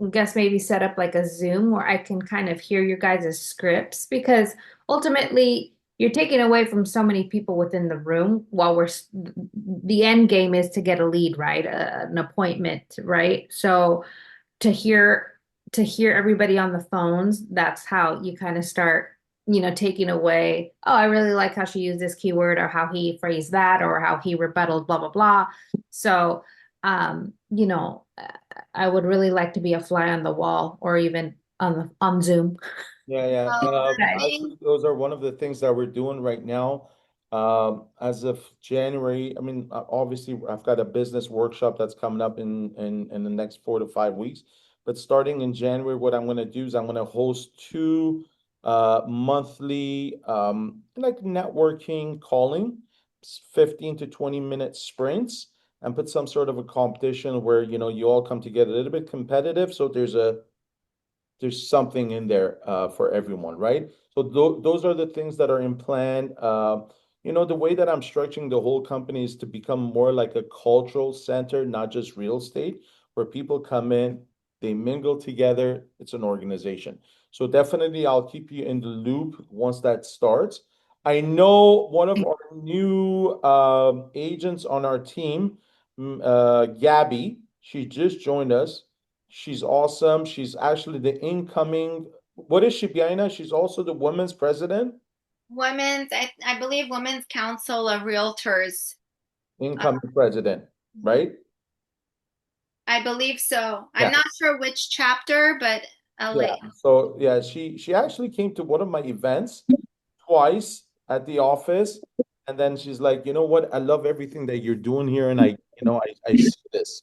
guess maybe set up like a Zoom where I can kind of hear your guys' scripts because ultimately you're taking away from so many people within the room while the end game is to get a lead, right? An appointment, right? So to hear to hear everybody on the phones, that's how you kind of start, taking away, oh, I really like how she used this keyword or how he phrased that or how he rebutted blah blah blah. So, I would really like to be a fly on the wall or even on Zoom. Yeah, yeah. Well, I think Actually, those are one of the things that we're doing right now. As of January, I mean, obviously, I've got a business workshop that's coming up in the next 4 to 5 weeks. But starting in January, what I'm going to do is I'm going to host two monthly like networking calling, 15 to 20 minute sprints, and put some sort of a competition where you all come together a little bit competitive. So there's something in there for everyone, right? So those are the things that are in plan. The way that I'm structuring the whole company is to become more like a cultural center, not just real estate, where people come in, they mingle together. It's an organization. So definitely, I'll keep you in the loop once that starts. I know one of our new agents on our team, Gabby. She just joined us. She's awesome. She's actually the incoming, what is she, Biana? She's also the women's president, I believe Women's Council of Realtors. Uh, incoming president, right? I believe so. I'm Yeah. not sure which chapter, but a Yeah. lady. So yeah, she actually came to one of my events twice at the office. And then she's like, you know what? I love everything that you're doing here. And I see this,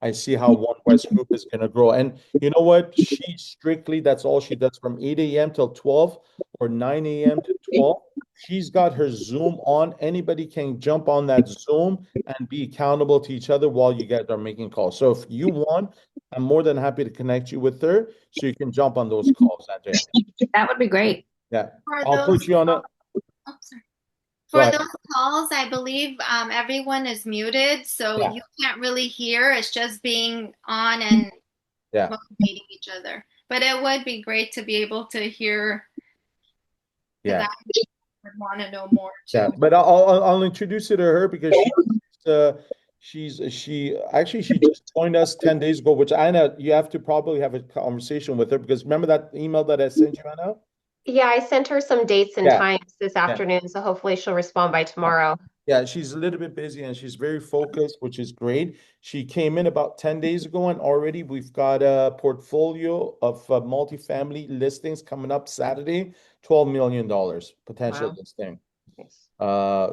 I see how One West Group is gonna grow. And you know what? She strictly, that's all she does from 8 a.m. till 12 or 9 a.m. to 12. She's got her Zoom on. Anybody can jump on that Zoom and be accountable to each other while you guys are making calls. So if you want, I'm more than happy to connect you with her so you can jump on those calls, Andrea. That would be great. Yeah. For I'll those, put you on a oh, sorry. go For ahead. those calls, I believe everyone is muted, so Yeah. you can't really hear. It's just being on and Yeah. motivating each other. But it would be great to be able to hear because Yeah. I would want to know more Yeah. too. But I'll introduce you to her because uh she just joined us 10 days ago, which Anna, you have to probably have a conversation with her because remember that email that I sent you, Anna? Yeah, I sent her some dates and Yeah. times this Yeah. afternoon, so hopefully she'll respond by Yeah. tomorrow. Yeah, she's a little bit busy and she's very focused, which is great. She came in about 10 days ago, and already we've got a portfolio of multifamily listings coming up Saturday, $12 million potential Wow. listing. Nice.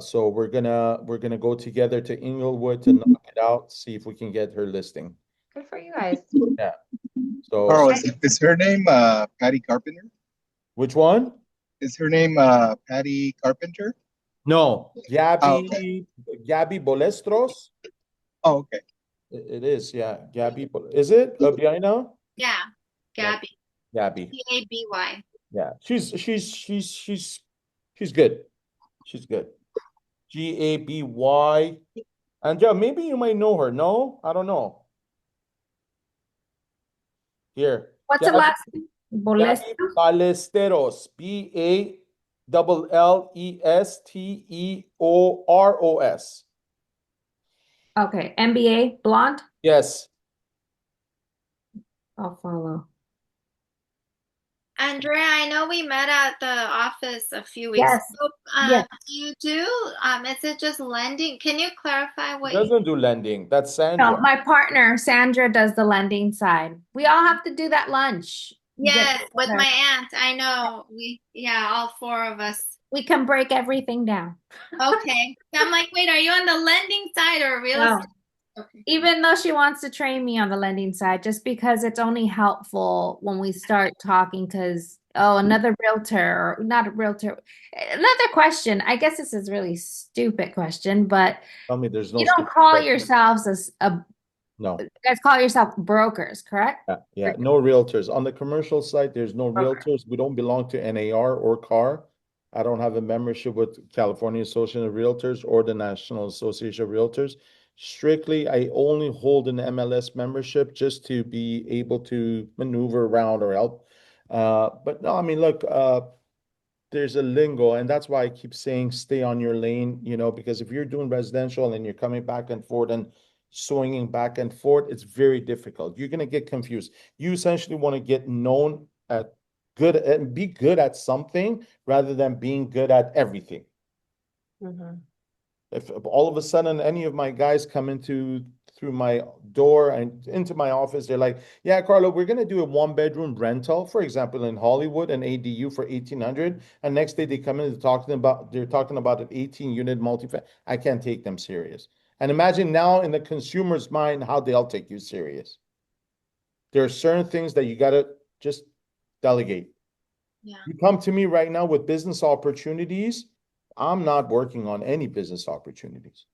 So we're gonna go together to Inglewood to knock it out, see if we can get her listing. Good for you guys. Yeah. So Carl, is her name Patty Carpenter? which one? Is her name Patty Carpenter? No, Oh, okay. Gabby Bolestros. Oh, okay. It is, yeah. Is it Biana? Yeah, Yeah, Gabby. Gabby. Gaby. Yeah, she's good. She's good. Gaby. Andrea, maybe you might know her. No, I don't know. Here, What's the last name? Gabby Bolestos? Ballesteros. Ballesteros. Okay. MBA, blonde? Yes. I'll follow. Andrea, I know we met at the office a few weeks Yes. ago. Yes. Do you do, is it just lending? Can you clarify She what you, doesn't do lending. That's No, Sandra. my partner, Sandra, does the lending side. We all have to do that lunch. Get yes, with my together. aunt. I know. Yeah, all four of us. We can break everything down. Okay. I'm like, wait, are you on the lending side or real No. estate? Okay. Even though she wants to train me on the lending side, just because it's only helpful when we start talking, because, oh, another realtor, or not a realtor. Another question. I guess this is really stupid question, but Tell me there's no you don't stupid call question. yourselves as No. You guys call yourself brokers, correct? Yeah, no realtors. On the commercial side, there's no Broker. realtors. We don't belong to NAR or CAR. I don't have a membership with California Association of Realtors or the National Association of Realtors. Strictly, I only hold an MLS membership just to be able to maneuver around or help. But no, I mean, look, there's a lingo, and that's why I keep saying stay on your lane, because if you're doing residential and you're coming back and forth and swinging back and forth, it's very difficult. You're going to get confused. You essentially want to get known at good and be good at something rather than being good at everything. Mhm. If all of a sudden any of my guys come through my door and into my office, they're like, "Yeah, Carlo, we're gonna do a one-bedroom rental, for example, in Hollywood, an ADU for 1,800." And next day they come in and they're talking about an 18-unit multi. I can't take them serious. And imagine now in the consumer's mind how they'll take you serious. There are certain things that you gotta just delegate. Yeah. You come to me right now with business opportunities. I'm not working on any business opportunities.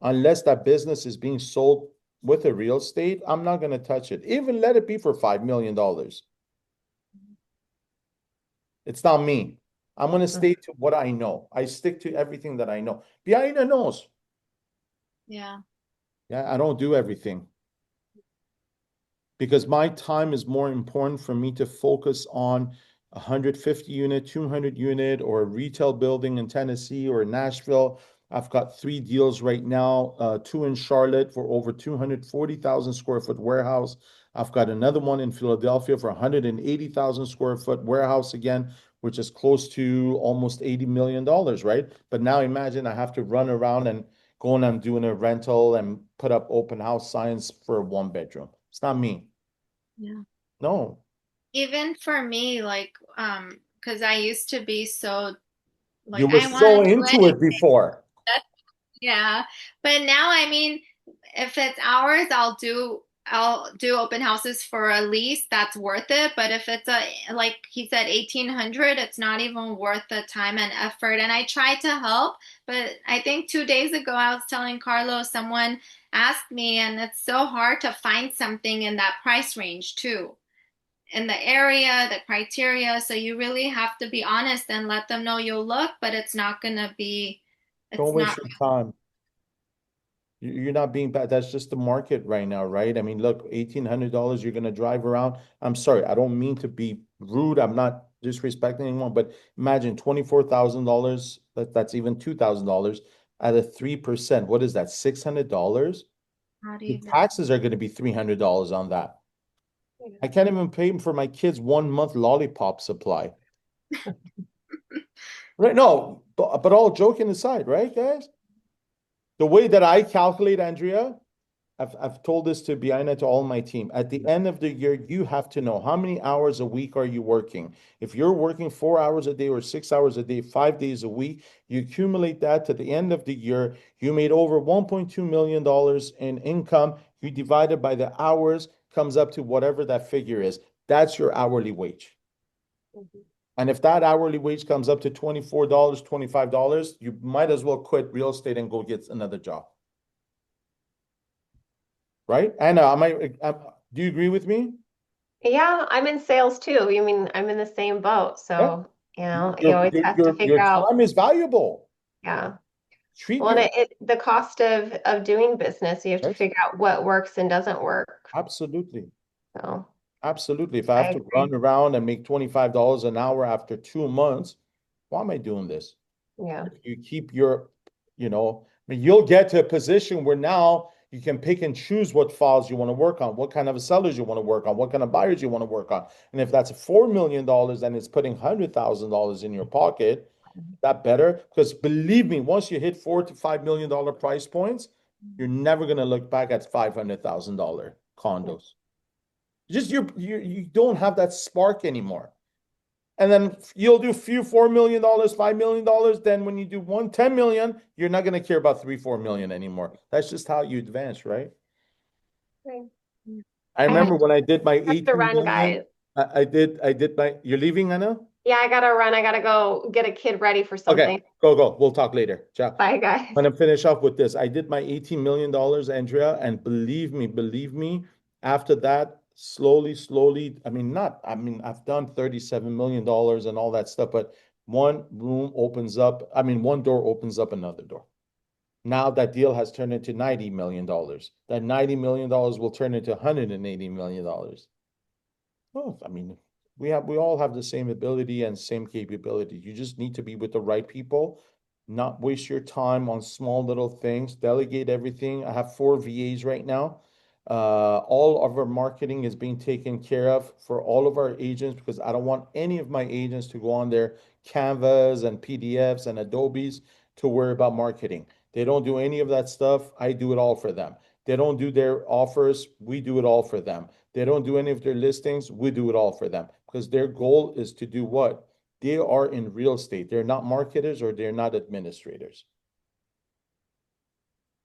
Unless that business is being sold with a real estate, I'm not going to touch it. Even let it be for $5 million. It's not me. I'm going to stay to what I know. I stick to everything that I know. Behind the nose. Yeah. Yeah, I don't do everything. Because my time is more important for me to focus on 150 unit, 200 unit, or a retail building in Tennessee or Nashville. I've got 3 deals right now, two in Charlotte for over 240,000 square foot warehouse. I've got another one in Philadelphia for 180,000 square foot warehouse again, which is close to almost $80 million, right? But now imagine I have to run around and go and I'm doing a rental and put up open house signs for a 1 bedroom. It's not me. Yeah. No, Even for me, like, because I used to be so you like were I want so to do into it before. it. Yeah. But now, I mean, if it's hours, I'll do open houses for a lease. That's worth it. But if it's like he said, 1,800, it's not even worth the time and effort. And I try to help, but I think 2 days ago I was telling Carlos, someone asked me, and it's so hard to find something in that price range too. In the area, the criteria. So you really have to be honest and let them know you'll look, but Don't it's waste not. your time. You're not being bad. That's just the market right now, right? I mean, look, $1,800, you're gonna drive around. I'm sorry, I don't mean to be rude. I'm not disrespecting anyone, but imagine $24,000. That's even $2,000 at a 3%. What is that? $600? How do The you even? taxes are gonna be $300 on that. I can't even pay for my kids 1 month lollipop supply. Right? No, but all joking aside, right, guys? The way that I calculate, Andrea, I've told this to Biana, to all my team. At the end of the year, you have to know how many hours a week are you working. If you're working 4 hours a day or 6 hours a day, 5 days a week, you accumulate that to the end of the year. You made over $1.2 million in income. You divide it by the hours, comes up to whatever that figure is. That's your hourly wage. And if that hourly wage comes up to $24, $25, you might as well quit real estate and go get another job. Right? Anna, do you agree with me? Yeah, I'm in sales too. You mean I'm in the same boat. Yeah. So, you always have to Your figure out, time is valuable. yeah. Treat Well, your and the cost of doing business, you have to Yes, figure out what works and doesn't work. absolutely. So Absolutely. If I I have to run agree. around and make $25 an hour after 2 months, why am I doing this? Yeah. You keep I mean, you'll get to a position where now you can pick and choose what files you want to work on, what kind of sellers you want to work on, what kind of buyers you want to work on. And if that's $4 million and it's putting $100,000 in your pocket, that better? Because believe me, once you hit $4 to $5 million price points, you're never going to look back at $500,000 condos. Just you don't have that spark anymore. And then you'll do few $4 million, $5 million. Then when you do 10 million, you're not going to care about 3, 4 million anymore. That's just how you advance, right? Okay. I I remember when I did my have to 18 run, million. guys. I did my. You're leaving, Anna? Yeah, I gotta run. I gotta go get a kid ready for Okay, something. go. We'll talk later. Ciao. Bye, I'm guys. gonna finish off with this. I did my $18 million, Andrea, and believe me, after that, slowly, I mean, I've done $37 million and all that stuff, but one door opens up another door. Now that deal has turned into $90 million. That $90 million will turn into $180 million. Oh, I mean, we all have the same ability and same capability. You just need to be with the right people, not waste your time on small little things, delegate everything. I have 4 VAs right now. All of our marketing is being taken care of for all of our agents because I don't want any of my agents to go on their Canvas and PDFs and Adobes to worry about marketing. They don't do any of that stuff. I do it all for them. They don't do their offers. We do it all for them. They don't do any of their listings. We do it all for them because their goal is to do what? They are in real estate. They're not marketers or they're not administrators.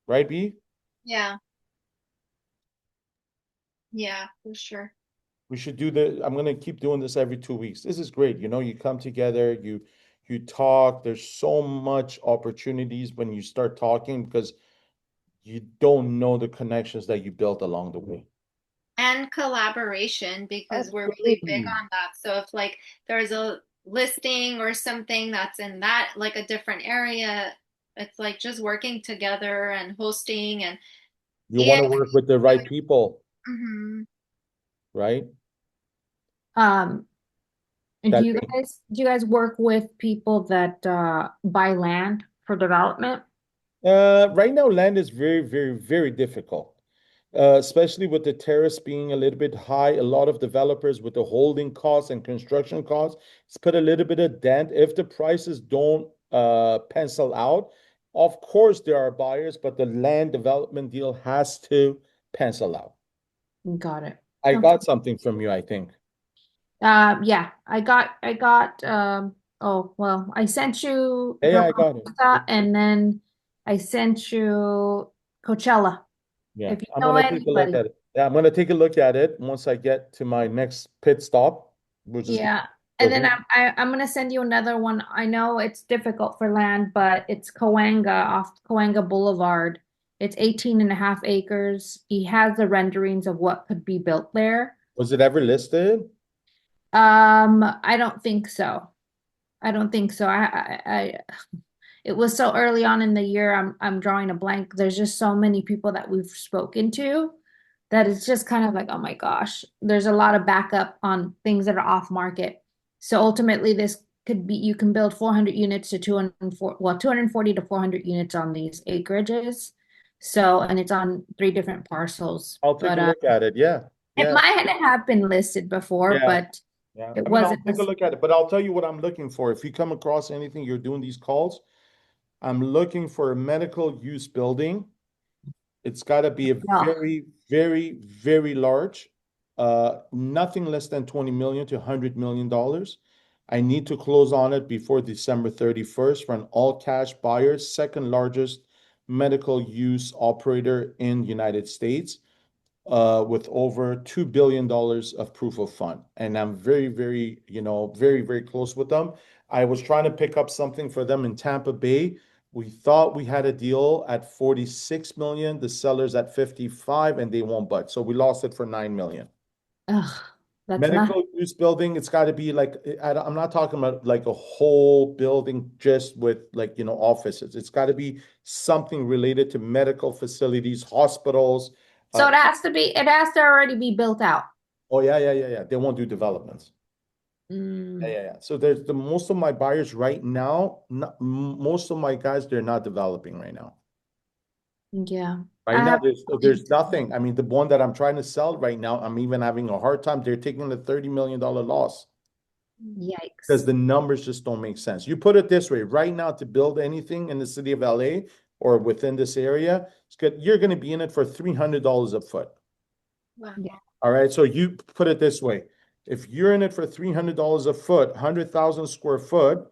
Right, B? Yeah. Yeah, for sure. We should I'm going to keep doing this every 2 weeks. This is great. You come together, you talk. There's so much opportunities when you start talking because you don't know the connections that you built along the way. And collaboration because we're really big Absolutely. on that. So if like there's a listing or something that's in that like a different area, it's like just working together and hosting You want and to work with the right people, Mhm. right? Um, and That do you guys work with people that buy land for development? Right now, land is very difficult, especially with the tariffs being a little bit high. A lot of developers with the holding costs and construction costs, it's put a little bit of dent. If the prices don't pencil out, of course there are buyers, but the land development deal has to pencil out. Got it. I Okay. got something from you, I think. Yeah, I got oh well, I sent you Yeah, I got it. Hermosa and then I sent you Coachella. Yeah, If you I'm know gonna take a look anybody. at it. Yeah, I'm gonna take a look at it once I get to my next pit stop, which is Yeah. And then Dover. I'm gonna send you another one. I know it's difficult for land, but it's Cahuenga off Cahuenga Boulevard. It's 18 and a half acres. He has the renderings of what could be built there. Was it ever listed? I don't think so. I don't think so. It was so early on in the year. I'm drawing a blank. There's just so many people that we've spoken to that it's just kind of like, oh my gosh, there's a lot of backup on things that are off market. So ultimately, this could be you can build 400 units to 204, well, 240 to 400 units on these acreages. So, and it's on 3 different parcels. I'll take But a look at it. Yeah, it yeah, might have been listed before, yeah, but yeah. it I mean, I'll wasn't. take a look at it, but I'll tell you what I'm looking for. If you come across anything, you're doing these calls, I'm looking for a medical use building. It's got to be a No. very large, nothing less than 20 million to $100 million. I need to close on it before December 31st for an all cash buyer, second largest medical use operator in the United States, with over $2 billion of proof of fund. And I'm very close with them. I was trying to pick up something for them in Tampa Bay. We thought we had a deal at 46 million, the seller's at 55, and they won't budge. So we lost it for 9 million. Ugh, that's not. Medical use building, it's got to be like, I'm not talking about like a whole building just with like, offices. It's got to be something related to medical facilities, hospitals. So it has to already be built out. Oh, yeah. They won't do developments. Mm, Yeah. So there's the most of my buyers right now, most of my guys, they're not developing right now. yeah. Right I now, have there's nothing. I mean, the one that I'm trying to sell right now, I'm even having a hard time. They're taking a $30 million loss because yikes. the numbers just don't make sense. You put it this way, right now, to build anything in the city of LA or within this area, it's good. You're going to be in it for $300 a foot. Wow. Yeah. All right. So you put it this way. If you're in it for $300 a foot, 100,000 square foot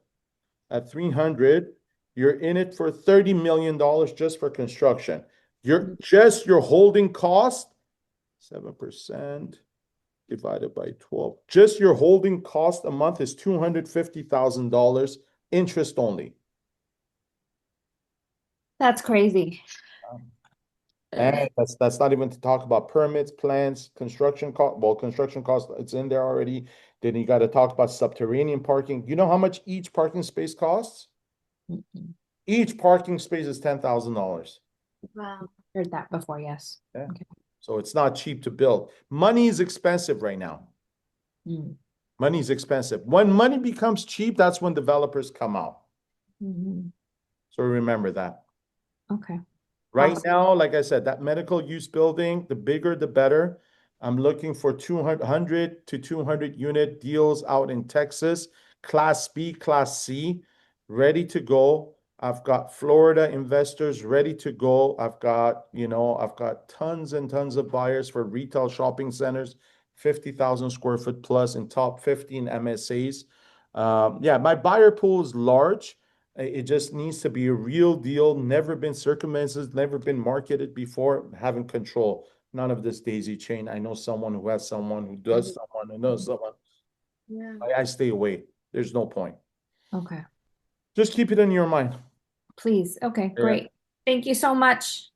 at 300, you're in it for $30 million just for construction. Your holding cost, 7%. divided by 12. Just your holding cost a month is $250,000 interest only. That's crazy. And that's not even to talk about permits, plans, construction cost. Well, construction cost, it's in there already. Then you got to talk about subterranean parking. You know how much each parking space costs? Mm-mm. Each parking space is $10,000. Wow. Heard that before, yes. Yeah. Okay. So it's not cheap to build. Money is expensive right now. Mm. Money is expensive. When money becomes cheap, that's when developers come out. Mhm. So remember that. Okay. Right Awesome. now, like I said, that medical use building, the bigger, the better. I'm looking for 200 to 200 unit deals out in Texas, Class B, Class C, ready to go. I've got Florida investors ready to go. I've got tons and tons of buyers for retail shopping centers, 50,000 square foot plus in top 15 MSAs. Yeah, my buyer pool is large. It just needs to be a real deal, never been circumvented, never been marketed before, having control. None of this daisy chain. I know someone who has someone who does someone who knows someone. Yeah. I stay away. There's no point. Okay. Just keep it in your mind. Please. Okay, Yeah. great. Thank you so much.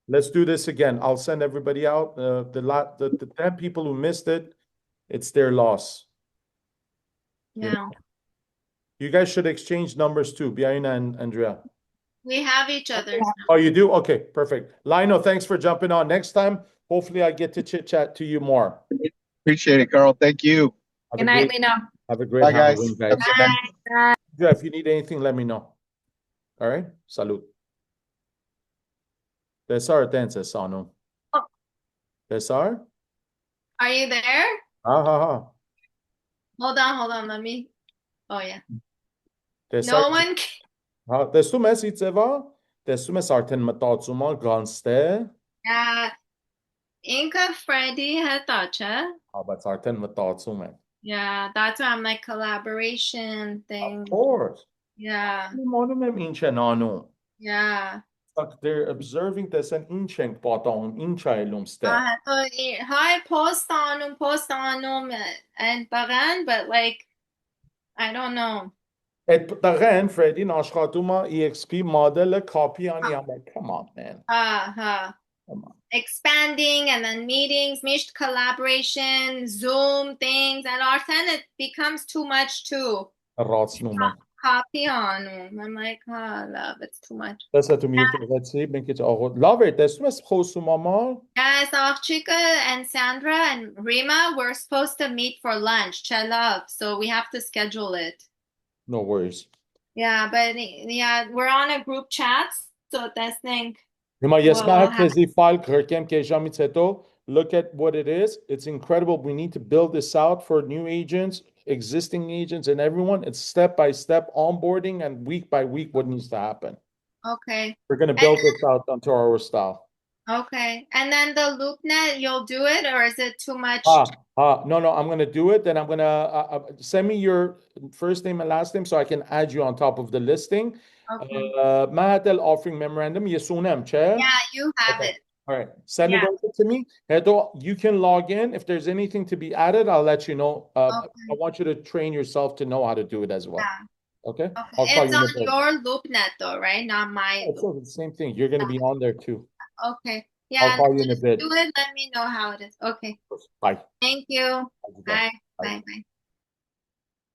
Let's do this again. I'll send everybody out. The 10 people who missed it, it's their loss. You Yeah. know, you guys should exchange numbers too, Biaina and Andrea. We have each other's. Oh, you do? Okay, perfect. Lino, thanks for jumping on. Next time, hopefully I get to chit chat to you more. Appreciate it, Carl. Thank you. Have Good a night, great, Lino. have a great Bye, guys. Halloween, Have guys. a good night. Bye. Yeah, if you need anything, let me know. All right? Salud. Cesar, tense, Sano. Oh, Cesar? are you there? Ha ha ha. Hold on. Let me. Oh yeah. Cesar, No one. ha, տեսնում ես իծևա? Տեսնում ես արդեն մտածում ա գանստե, Yeah. Inka Freddy Hetacha. բայց արդեն մտածում է. Yeah, that's why I'm like collaboration thing. Of course. Yeah. Իմանում եմ ինչ են անում. Yeah. Like they're observing տեսան ինչ ենք պատահում, ինչ է ելում ստե. Hi, post on and Baran, but like, I don't know. Այդ տղեն Ֆրեդին աշխատում է EXP մոդելը copy անի համար. Come on, man. Come on. Expanding and then meetings, mixed collaboration, Zoom things, and often it becomes too much too. Ռացնում է. Copy on them. I'm like, oh, love, it's too much. Տեսա դու մի ուղեցի, մենք ինչ աղոտ։ Լավ է, տեսնում ես խոսում ամա։ Yes, Chica and Sandra and Rima were supposed to meet for lunch, love. So we have to schedule it. No worries. Yeah, but yeah, we're on a group chat, so that's thing. Հիմա ես Well, մահա we'll have- քեզի file գրկեմ քեզ ժամից հետո. Look at what it is. It's incredible. We need to build this out for new agents, existing agents, and everyone. It's step by step onboarding and week by week what needs to happen. Okay. We're going to build this out onto our style. Okay. And then the LoopNet, you'll do it, or is it too much? No, I'm going to do it. Then I'm going to send me your first name and last name so I can add you on top of the listing. Okay. Mahatel offering memorandum. Yesunem, che? Yeah, you have Okay. it. All right. Send it Yeah. over to me. Hedo, you can log in. If there's anything to be added, I'll let you know. Okay. I want you to train yourself to know how to do it as well. Yeah. Okay? Okay. I'll call It's you in a on bit. your LoopNet though, right? Not my. It's the same thing. You're going to be on there too. Okay. Yeah. I'll call you in a bit. Do it. Let me know how it is. Okay. Bye. Thank you. Have a good day. Bye. Bye. Bye.